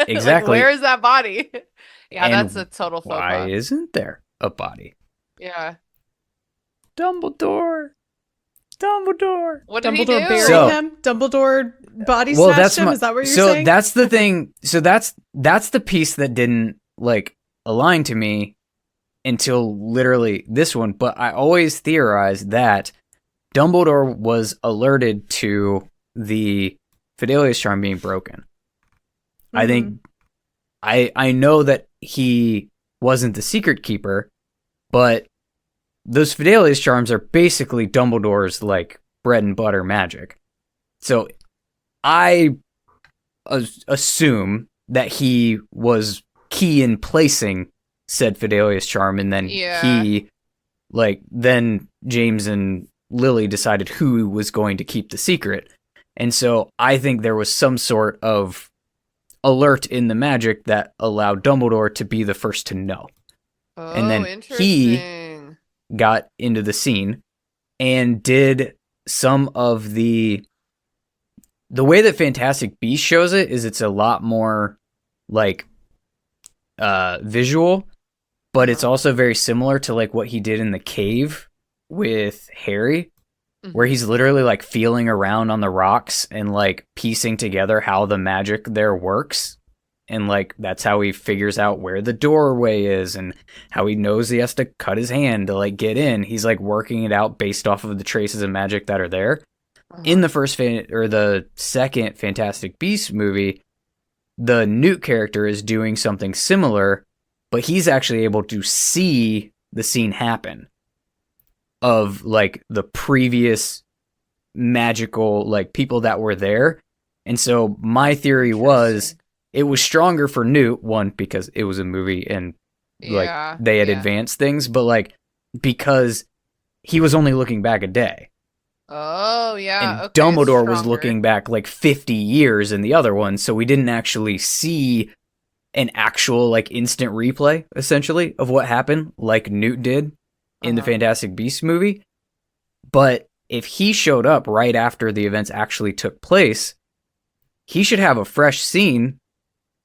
Exactly. Like, where is that body? Yeah, And that's a total faux Why pas. isn't there a body? Yeah. Dumbledore. What did he Dumbledore do? buried him? Dumbledore body snatched him? Is that what you're saying? So that's the thing. So that's the piece that didn't like align to me until literally this one. But I always theorized that Dumbledore was alerted to the Fidelius charm being broken. I think I know that he wasn't the secret keeper, but those Fidelius charms are basically Dumbledore's like bread and butter magic. So I assume that he was key in placing said Fidelius charm, and then then James and Lily decided who was going to keep the secret. And so I think there was some sort of alert in the magic that allowed Dumbledore to be the first to know. Oh, And then interesting. Got into the scene and did some of the way that Fantastic Beasts shows it is it's a lot more like visual, but it's also very similar to like what he did in the cave with Harry, where he's literally like feeling around on the rocks and like piecing together how the magic there works. And like that's how he figures out where the doorway is and how he knows he has to cut his hand to like get in. He's like working it out based off of the traces of magic that are there. In the the second Fantastic Beasts movie, the Newt character is doing something similar, but he's actually able to see the scene happen of like the previous magical like people that were there. And so my theory was it was stronger for Newt, one, because it was a movie and like they had advanced things, but like because he was only looking back a day. Oh, yeah. And Dumbledore was looking back like 50 years in the other one, so we didn't actually see an actual like instant replay, essentially, of what happened, like Newt did in the Fantastic Beasts movie. But if he showed up right after the events actually took place, he should have a fresh scene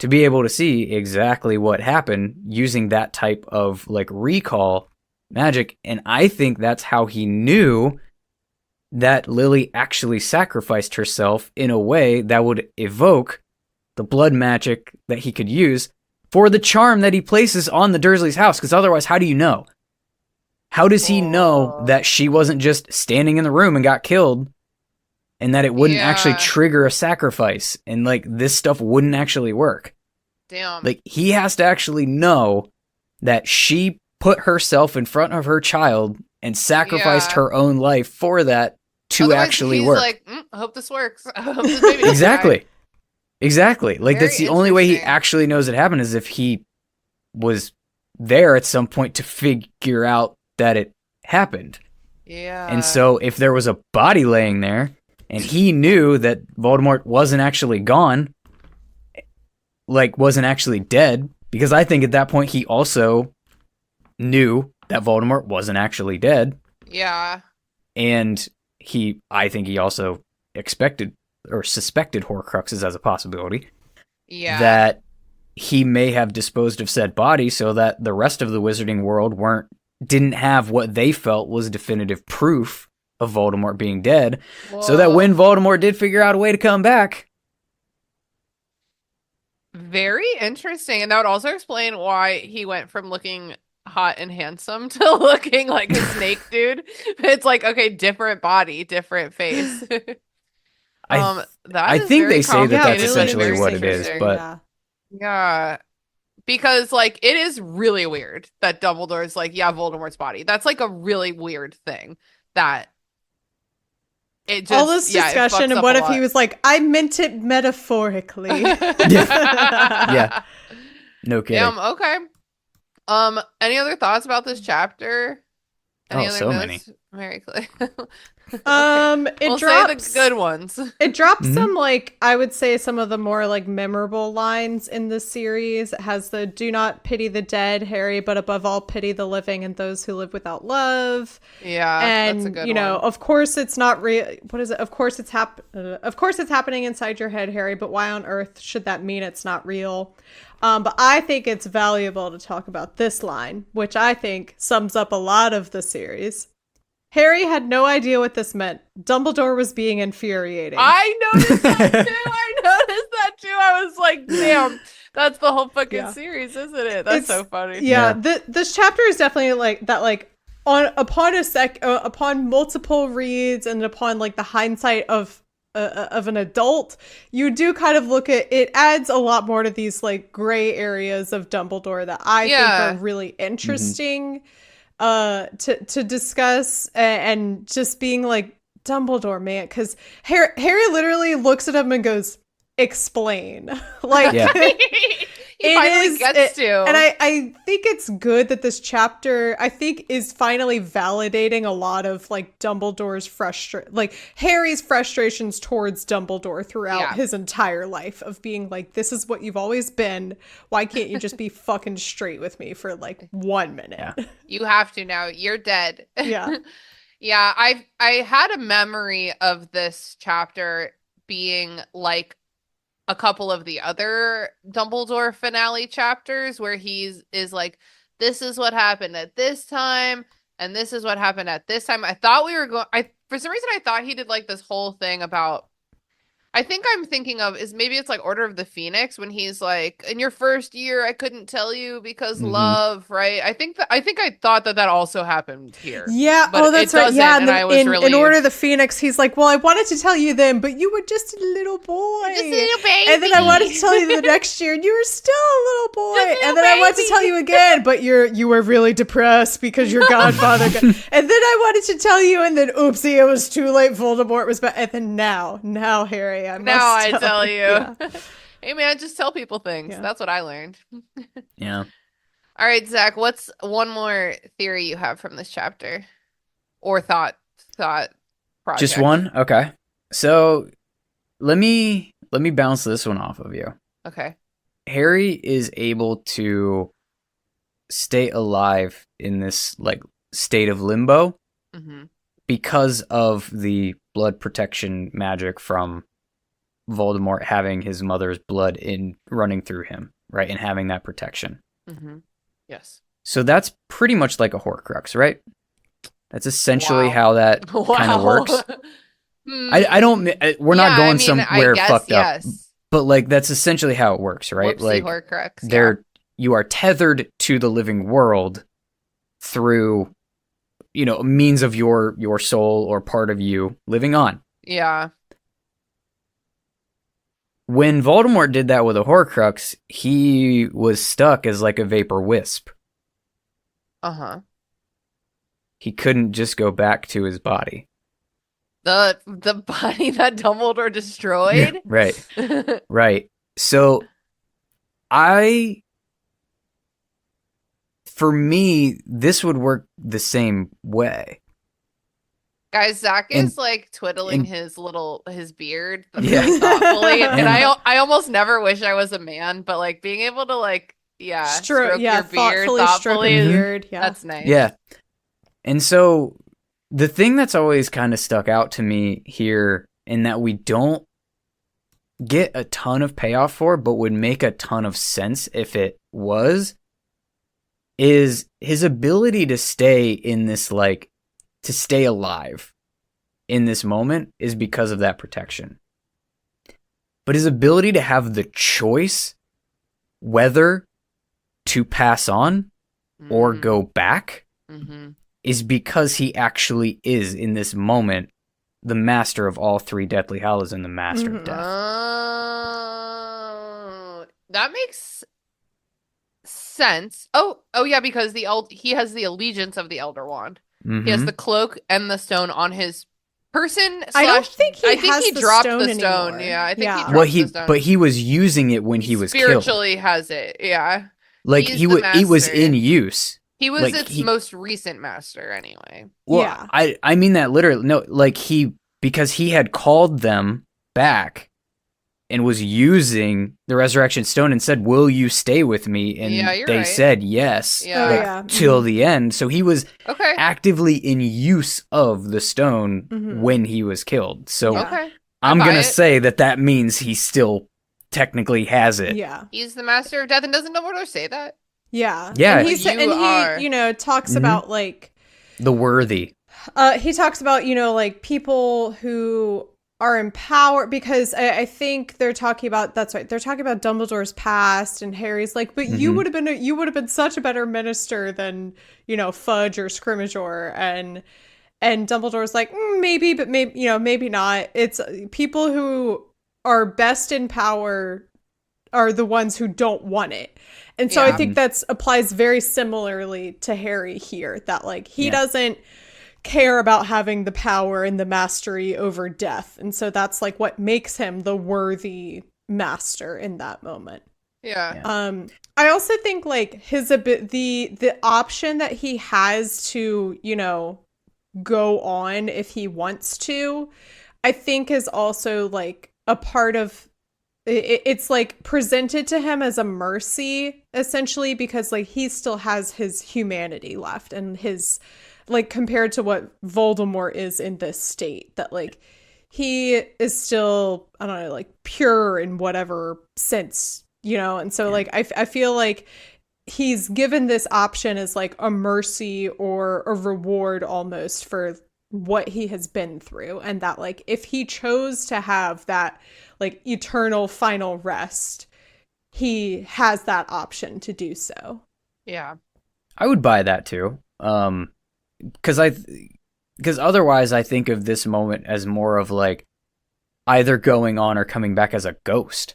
to be able to see exactly what happened using that type of like recall magic. And I think that's how he knew that Lily actually sacrificed herself in a way that would evoke the blood magic that he could use for the charm that he places on the Dursleys' house. Because otherwise, how do you know? How does he know that she wasn't just standing in the room and got killed and that it wouldn't actually trigger a sacrifice and like this stuff wouldn't actually work? Damn. Like he has to actually know that she put herself in front of her child and sacrificed her own life for that to Otherwise, actually he's work. Like, I hope this works. I hope this baby doesn't Exactly. die. Exactly. Like Very that's the only way he interesting. actually knows it happened is if he was there at some point to figure out that it happened. Yeah. And so if there was a body laying there and he knew that Voldemort wasn't actually gone, like wasn't actually dead, because I think at that point he also knew that Voldemort wasn't actually dead. Yeah. And I think he also expected or suspected Horcruxes as a possibility. Yeah. That he may have disposed of said body so that the rest of the wizarding world didn't have what they felt was definitive proof of Voldemort being dead, so that when Voldemort did figure out a way to come back. Very interesting. And that would also explain why he went from looking hot and handsome to looking like a snake dude. It's like, okay, different body, different face. I think they say that that's essentially what it is, but yeah, because like it is really weird that Dumbledore's like, yeah, Voldemort's body. That's like a really weird thing that it just, all this discussion and what if he was like, I meant it metaphorically. Yeah. No kidding. Okay. Any other thoughts about this chapter? Any other so notes? many. Very clear. It Say the good ones. It drops some, like, I would say some of the more like memorable lines in the series. It has the "Do not pity the dead, Harry, but above all pity the living and those who live without love." Yeah, and that's a good you know, one. of course it's not real. What is it? Of course it's happening inside your head, Harry. But why on earth should that mean it's not real? But I think it's valuable to talk about this line, which I think sums up a lot of the series. Harry had no idea what this meant. Dumbledore was being infuriating. I noticed that too. I was like, damn, that's the whole fucking series, isn't it? That's so funny. Yeah, this chapter is definitely like that, like upon multiple reads and upon like the hindsight of an adult, you do kind of look at it, adds a lot more to these like gray areas of Dumbledore that I think are really interesting to discuss, and just being like, Dumbledore, man, because Harry literally looks at him and goes, explain. Like, he finally gets to. And I think it's good that this chapter, I think, is finally validating a lot of like Dumbledore's Harry's frustrations towards Dumbledore throughout his entire life, of being like, this is what you've always been. Why can't you just be fucking straight with me for like 1 minute? Yeah. You have to now. You're dead. Yeah. Yeah, I had a memory of this chapter being like a couple of the other Dumbledore finale chapters where is like, this is what happened at this time, and this is what happened at this time. I thought we were going, for some reason I thought he did like this whole thing about, I think I'm thinking of is maybe it's like Order of the Phoenix, when he's like, in your first year I couldn't tell you because love, right? I think I thought that also happened here. Yeah, but that's right. Yeah, and I was in Order of the Phoenix, he's like, well, I wanted to tell you then, but you were just a little boy. Just a little baby. And then I wanted to tell you the next year, and you were still a little boy. And then I wanted to tell you again, but you were really depressed because your godfather got... And then I wanted to tell you, and then oopsie, it was too late. Voldemort was back. And then now, Harry, I tell you. Yeah. Hey man, just tell people things. Yeah. That's what I learned. Yeah. All right, Zach, what's one more theory you have from this chapter? Or thought project? Just one? Okay. So let me bounce this one off of you. Okay. Harry is able to stay alive in this like state of limbo because of the blood protection magic from Voldemort having his mother's blood running through him, right? And having that protection. Yes. So that's pretty much like a Horcrux, right? That's essentially how that kind of works. I don't, we're not going somewhere fucked up, but like that's essentially how it works, right? Whoopsie like Horcrux. You are tethered to the living world through, means of your soul or part of you living on. Yeah. When Voldemort did that with a Horcrux, he was stuck as like a vapor wisp. He couldn't just go back to his body. The body that Dumbledore destroyed? Yeah, right. Right. So for me, this would work the same way. Guys, Zach is like twiddling his beard really thoughtfully, and I almost never wish I was a man, but like being able to like stroke your beard thoughtfully, that's nice. Yeah, and so the thing that's always kind of stuck out to me here, and that we don't get a ton of payoff for, but would make a ton of sense if it was, is his ability to stay in this to stay alive in this moment is because of that protection. But his ability to have the choice whether to pass on or go back is because he actually is, in this moment, the master of all three deathly hallows and the master of death. That makes sense. Oh yeah, because he has the allegiance of the Elder Wand. He has the cloak and the stone on his person. I don't think he has he the dropped stone the stone. anymore. Yeah, I think he dropped Well, the stone. but he was using it when he was killed. Spiritually has it. Yeah. Like He's it was master. in use. He was Like, its most recent master anyway. Well, Yeah. I mean that literally. No, like because he had called them back and was using the resurrection stone and said, "Will you stay with me?" And Yeah, you're they right. said yes, Yeah. Oh, like, yeah. till the end. So he was Okay. actively in use of the stone when he was killed. So Yeah. Okay. I'm I buy gonna it. say that means he still technically has it. Yeah. He's the master of death, and doesn't Dumbledore say that? Yeah. Yeah. And, You are. you know, talks about like The worthy. he talks about, you know, like people who are in power, because I think they're talking about, that's right, they're talking about Dumbledore's past, and Harry's like, but you would have been such a better minister than, you know, Fudge or Scrimgeour, and Dumbledore's like, maybe, but maybe, you know, maybe not. It's people who are best in power are the ones who don't want it. And so I Yeah. think that's applies very similarly to Harry here, that like he doesn't care about having the power and the mastery over death. And so that's like what makes him the worthy master in that moment. Yeah. I also think like the option that he has to, you know, go on if he wants to, I think is also like a part of it's like presented to him as a mercy, essentially, because like he still has his humanity left, and his, like, compared to what Voldemort is in this state, that like he is still, I don't know, like pure in whatever sense, you know. And so like I feel like he's given this option as like a mercy or a reward almost for what he has been through, and that like if he chose to have that like eternal final rest, he has that option to do so. Yeah. I would buy that too. Because otherwise I think of this moment as more of like either going on or coming back as a ghost.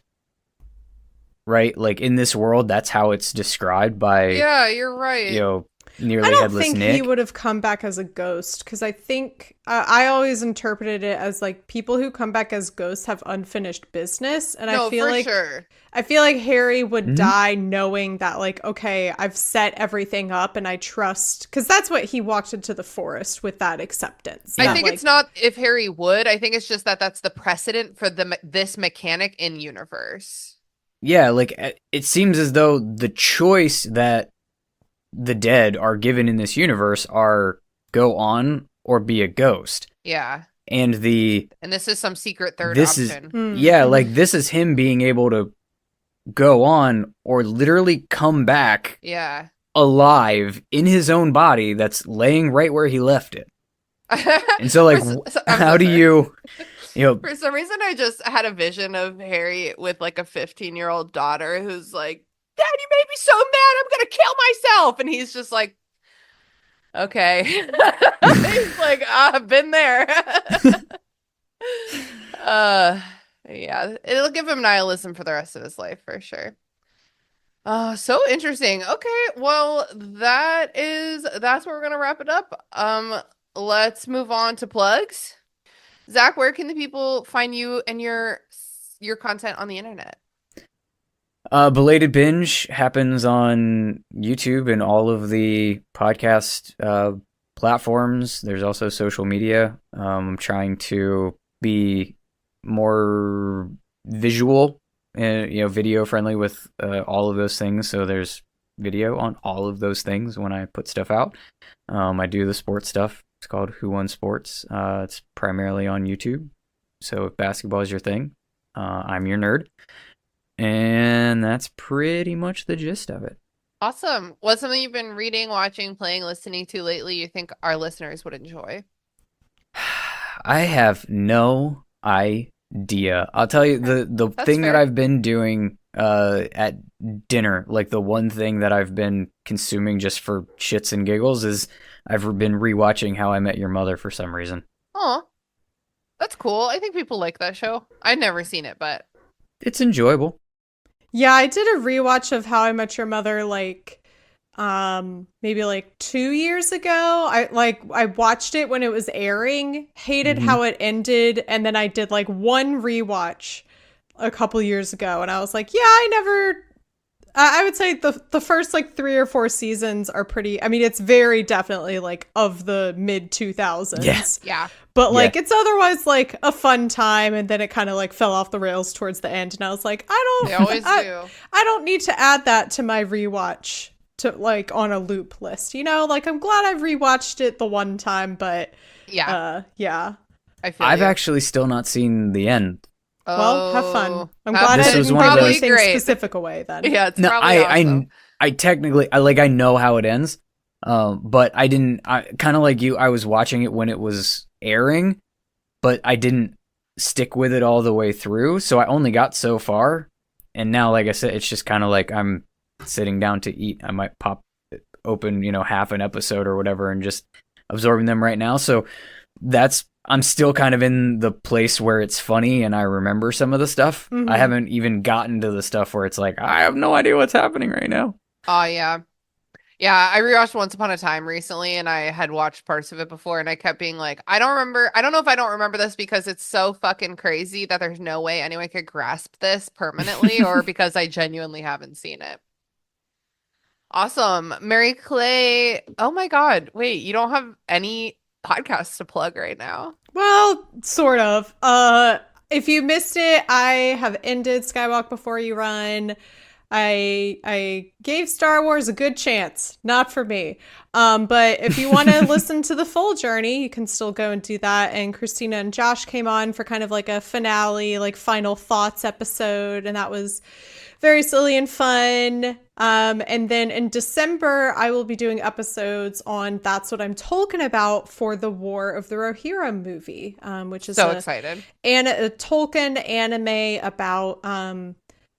Right? Like in this world, that's how it's described by, Yeah, you're right. you know, nearly I don't headless think Nick. he would have come back as a ghost, because I think I always interpreted it as like people who come back as ghosts have unfinished business, and No, I feel for like sure. I feel like Harry would die knowing that like, okay, I've set everything up and I trust, because that's what he walked into the forest with, that acceptance. I that, think like, it's not if Harry would. I think it's just that that's the precedent for this mechanic in universe. Yeah, like it seems as though the choice that the dead are given in this universe are go on or be a ghost. Yeah. And this is some secret third option. yeah, like this is him being able to go on or literally come back Yeah. alive in his own body that's laying right where he left it. And so like how do you know, For some reason, I just had a vision of Harry with like a 15-year-old daughter who's like, Dad, you made me so mad, I'm gonna kill myself. And he's just like, okay. He's like, I've been there. Yeah, it'll give him nihilism for the rest of his life for sure. So interesting. Okay, well, that's where we're gonna wrap it up. Let's move on to plugs. Zach, where can the people find you and your content on the internet? Belated Binge happens on YouTube and all of the podcast platforms. There's also social media. I'm trying to be more visual and, you know, video friendly with all of those things. So there's video on all of those things when I put stuff out. I do the sports stuff. It's called Who Won Sports. It's primarily on YouTube. So if basketball is your thing, I'm your nerd. And that's pretty much the gist of it. Awesome. What's something you've been reading, watching, playing, listening to lately you think our listeners would enjoy? I have no idea. I'll tell you the That's thing that fair. I've been doing at dinner, like the one thing that I've been consuming just for shits and giggles is I've been rewatching How I Met Your Mother for some reason. Oh, that's cool. I think people like that show. I've never seen it, but It's enjoyable. Yeah, I did a rewatch of How I Met Your Mother maybe like 2 years ago. I watched it when it was airing, hated Mhm. how it ended, and then I did like one rewatch a couple years ago, and I was like, yeah, I would say the first like 3 or 4 seasons are pretty. I mean, it's very definitely like of the mid 2000s. Yeah. yeah. But Yeah. like it's otherwise like a fun time, and then it kind of like fell off the rails towards the end, and I was like, They always do. I don't need to add that to my rewatch to like on a loop list. Like I'm glad I've rewatched it the one time, but Yeah. yeah. I feel I've you. actually still not seen the end. Well, have fun. Oh, I'm have glad I This fun. was didn't one of give those- anything Great. specific away then. Yeah, it's No, probably awesome. I technically I know how it ends, but I didn't. I kind of like you. I was watching it when it was airing, but I didn't stick with it all the way through. So I only got so far, and now, like I said, it's just kind of like I'm sitting down to eat. I might pop open, half an episode or whatever, and just absorbing them right now. So I'm still kind of in the place where it's funny and I remember some of the stuff. Mhm. I haven't even gotten to the stuff where it's like I have no idea what's happening right now. Oh, yeah. Yeah, I rewatched Once Upon a Time recently, and I had watched parts of it before, and I kept being like, I don't remember. I don't know if I don't remember this because it's so fucking crazy that there's no way anyone could grasp this permanently, or because I genuinely haven't seen it. Awesome. Mary Clay. Oh my God. Wait, you don't have any podcasts to plug right now? Well, sort of. If you missed it, I have ended Skywalk Before You Run. I gave Star Wars a good chance. Not for me. But if you want to listen to the full journey, you can still go and do that. And Christina and Josh came on for kind of like a finale, like final thoughts episode, and that was very silly and fun. And then in December, I will be doing episodes on That's What I'm Talking About for the War of the Rohirrim movie, which is So excited. a Tolkien anime about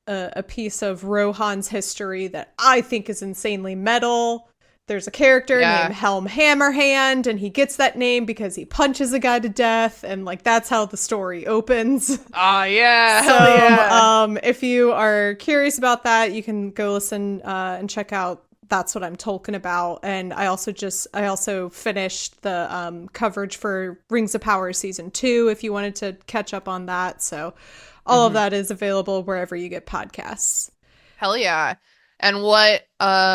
a piece of Rohan's history that I think is insanely metal. There's a character named Helm Hammerhand, and he gets that name because he punches a guy to death, and like that's how the story opens. Oh, yeah. So, Hell yeah. if you are curious about that, you can go listen and check out That's What I'm Talking About. And I also finished the coverage for Rings of Power season 2 if you wanted to catch up on that. So all of that is available wherever you get podcasts. Hell yeah. And what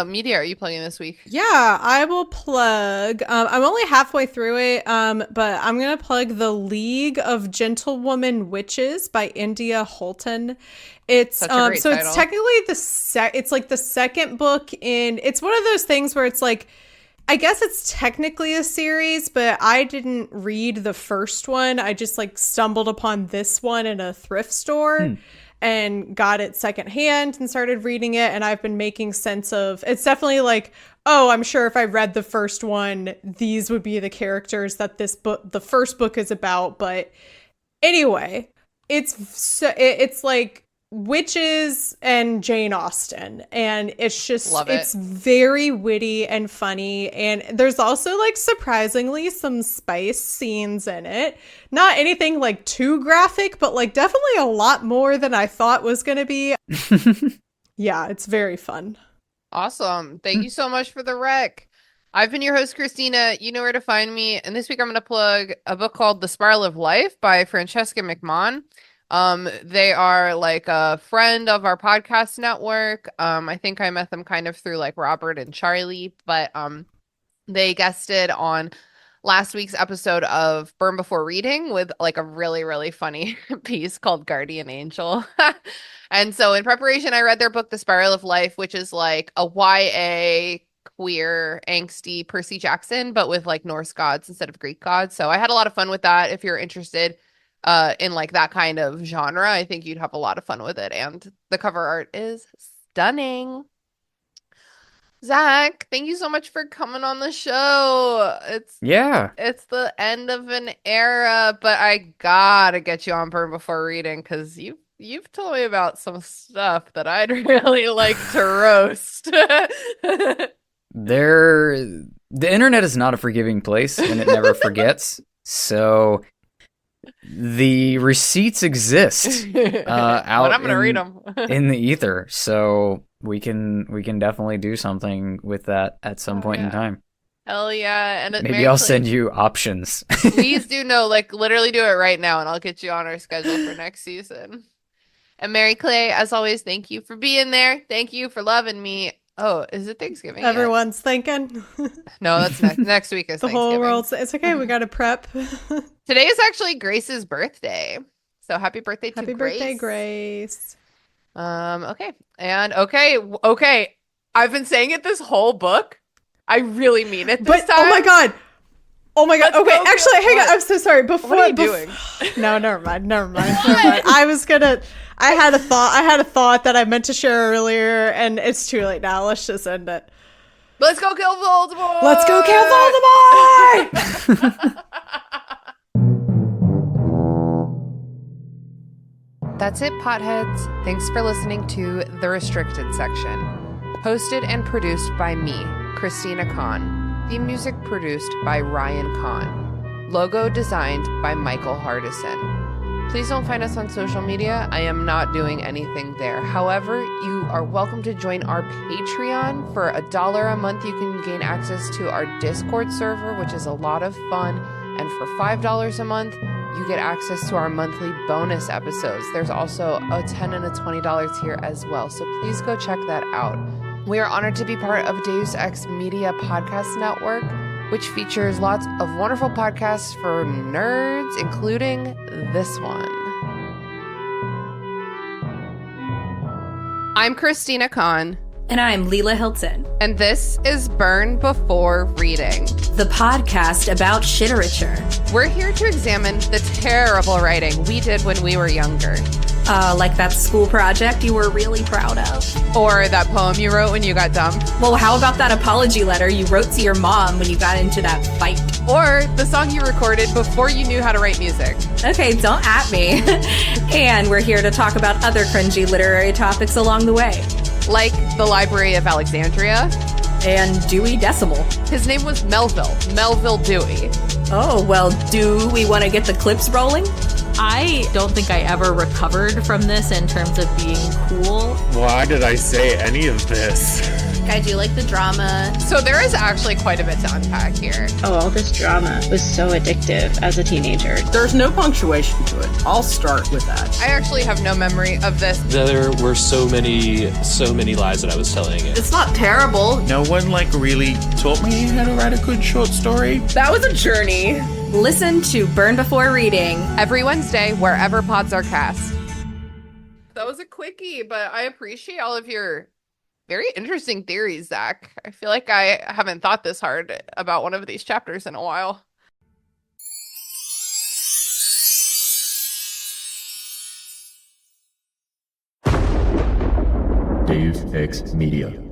media are you plugging this week? Yeah, I will plug. I'm only halfway through it, but I'm gonna plug The League of Gentlewoman Witches by India Holton. It's Such a great so title. it's technically it's like the second book in. It's one of those things where it's like, I guess it's technically a series, but I didn't read the first one. I just like stumbled upon this one in a thrift store. And got it secondhand and started reading it. And I've been making sense of, it's definitely like, oh, I'm sure if I read the first one, these would be the characters that the first book is about. But anyway, it's like witches and Jane Austen, and it's just Love it. it's very witty and funny, and there's also like surprisingly some spice scenes in it. Not anything like too graphic, but like definitely a lot more than I thought was gonna be. Yeah, it's very fun. Awesome. Thank you so much for the rec. I've been your host, Christina. You know where to find me. And this week I'm going to plug a book called The Spiral of Life by Francesca McMahon. They are like a friend of our podcast network. I think I met them kind of through like Robert and Charlie, but they guested on last week's episode of Burn Before Reading with like a really, really funny piece called Guardian Angel. And so in preparation, I read their book, The Spiral of Life, which is like a YA queer, angsty Percy Jackson, but with like Norse gods instead of Greek gods. So I had a lot of fun with that. If you're interested in like that kind of genre, I think you'd have a lot of fun with it. And the cover art is stunning. Zach, thank you so much for coming on the show. Yeah. It's the end of an era, but I gotta get you on Burn Before Reading because you've told me about some stuff that I'd really like to roast. The internet is not a forgiving place, and it never forgets. So the receipts exist out I'm gonna read them in the ether. So we can definitely do something with that at some point in time. Hell yeah. And Maybe I'll send you options. Please do literally do it right now, and I'll get you on our schedule for next season. And Mary Clay, as always, thank you for being there. Thank you for loving me. Oh, is it Thanksgiving? Everyone's thinking. No, that's next week is the Thanksgiving. whole world's. It's okay. We got to prep. Today is actually Grace's birthday. So happy birthday to Happy Grace. birthday, Grace. Okay. And okay. I've been saying it this whole book. I really mean it this time. Oh my god. Let's okay, go, actually, hang on. I'm so sorry. What are you doing? No, never mind. I had a thought that I meant to share earlier, and it's too late now. Let's just end it. Let's go kill Voldemort! Let's go kill Voldemort! That's it, potheads. Thanks for listening to The Restricted Section. Hosted and produced by me, Christina Kahn. Theme music produced by Ryan Kahn. Logo designed by Michael Hardison. Please don't find us on social media. I am not doing anything there. However, you are welcome to join our Patreon. For $1 a month, you can gain access to our Discord server, which is a lot of fun. And for $5 a month, you get access to our monthly bonus episodes. There's also a $10 and a $20 tier as well. So please go check that out. We are honored to be part of Deus Ex Media Podcast Network, which features lots of wonderful podcasts for nerds, including this one. I'm Christina Kahn. And I'm Leela Hilton. And this is Burn Before Reading, the podcast about shiterature. We're here to examine the terrible writing we did when we were younger. Like that school project you were really proud of. Or that poem you wrote when you got dumped. Well, how about that apology letter you wrote to your mom when you got into that fight? Or the song you recorded before you knew how to write music. Okay, don't at me. And we're here to talk about other cringy literary topics along the way. Like the Library of Alexandria. And Dewey Decimal. His name was Melville Dewey. Oh, well, do we want to get the clips rolling? I don't think I ever recovered from this in terms of being cool. Why did I say any of this? I do like the drama. So there is actually quite a bit to unpack here. Oh, all this drama was so addictive as a teenager. There's no punctuation to it. I'll start with that. I actually have no memory of this. There were so many lies that I was telling it. It's not terrible. No one really taught me how to write a good short story. That was a journey. Listen to Burn Before Reading every Wednesday, wherever pods are cast. That was a quickie, but I appreciate all of your very interesting theories, Zach. I feel like I haven't thought this hard about one of these chapters in a while. Deus Ex Media.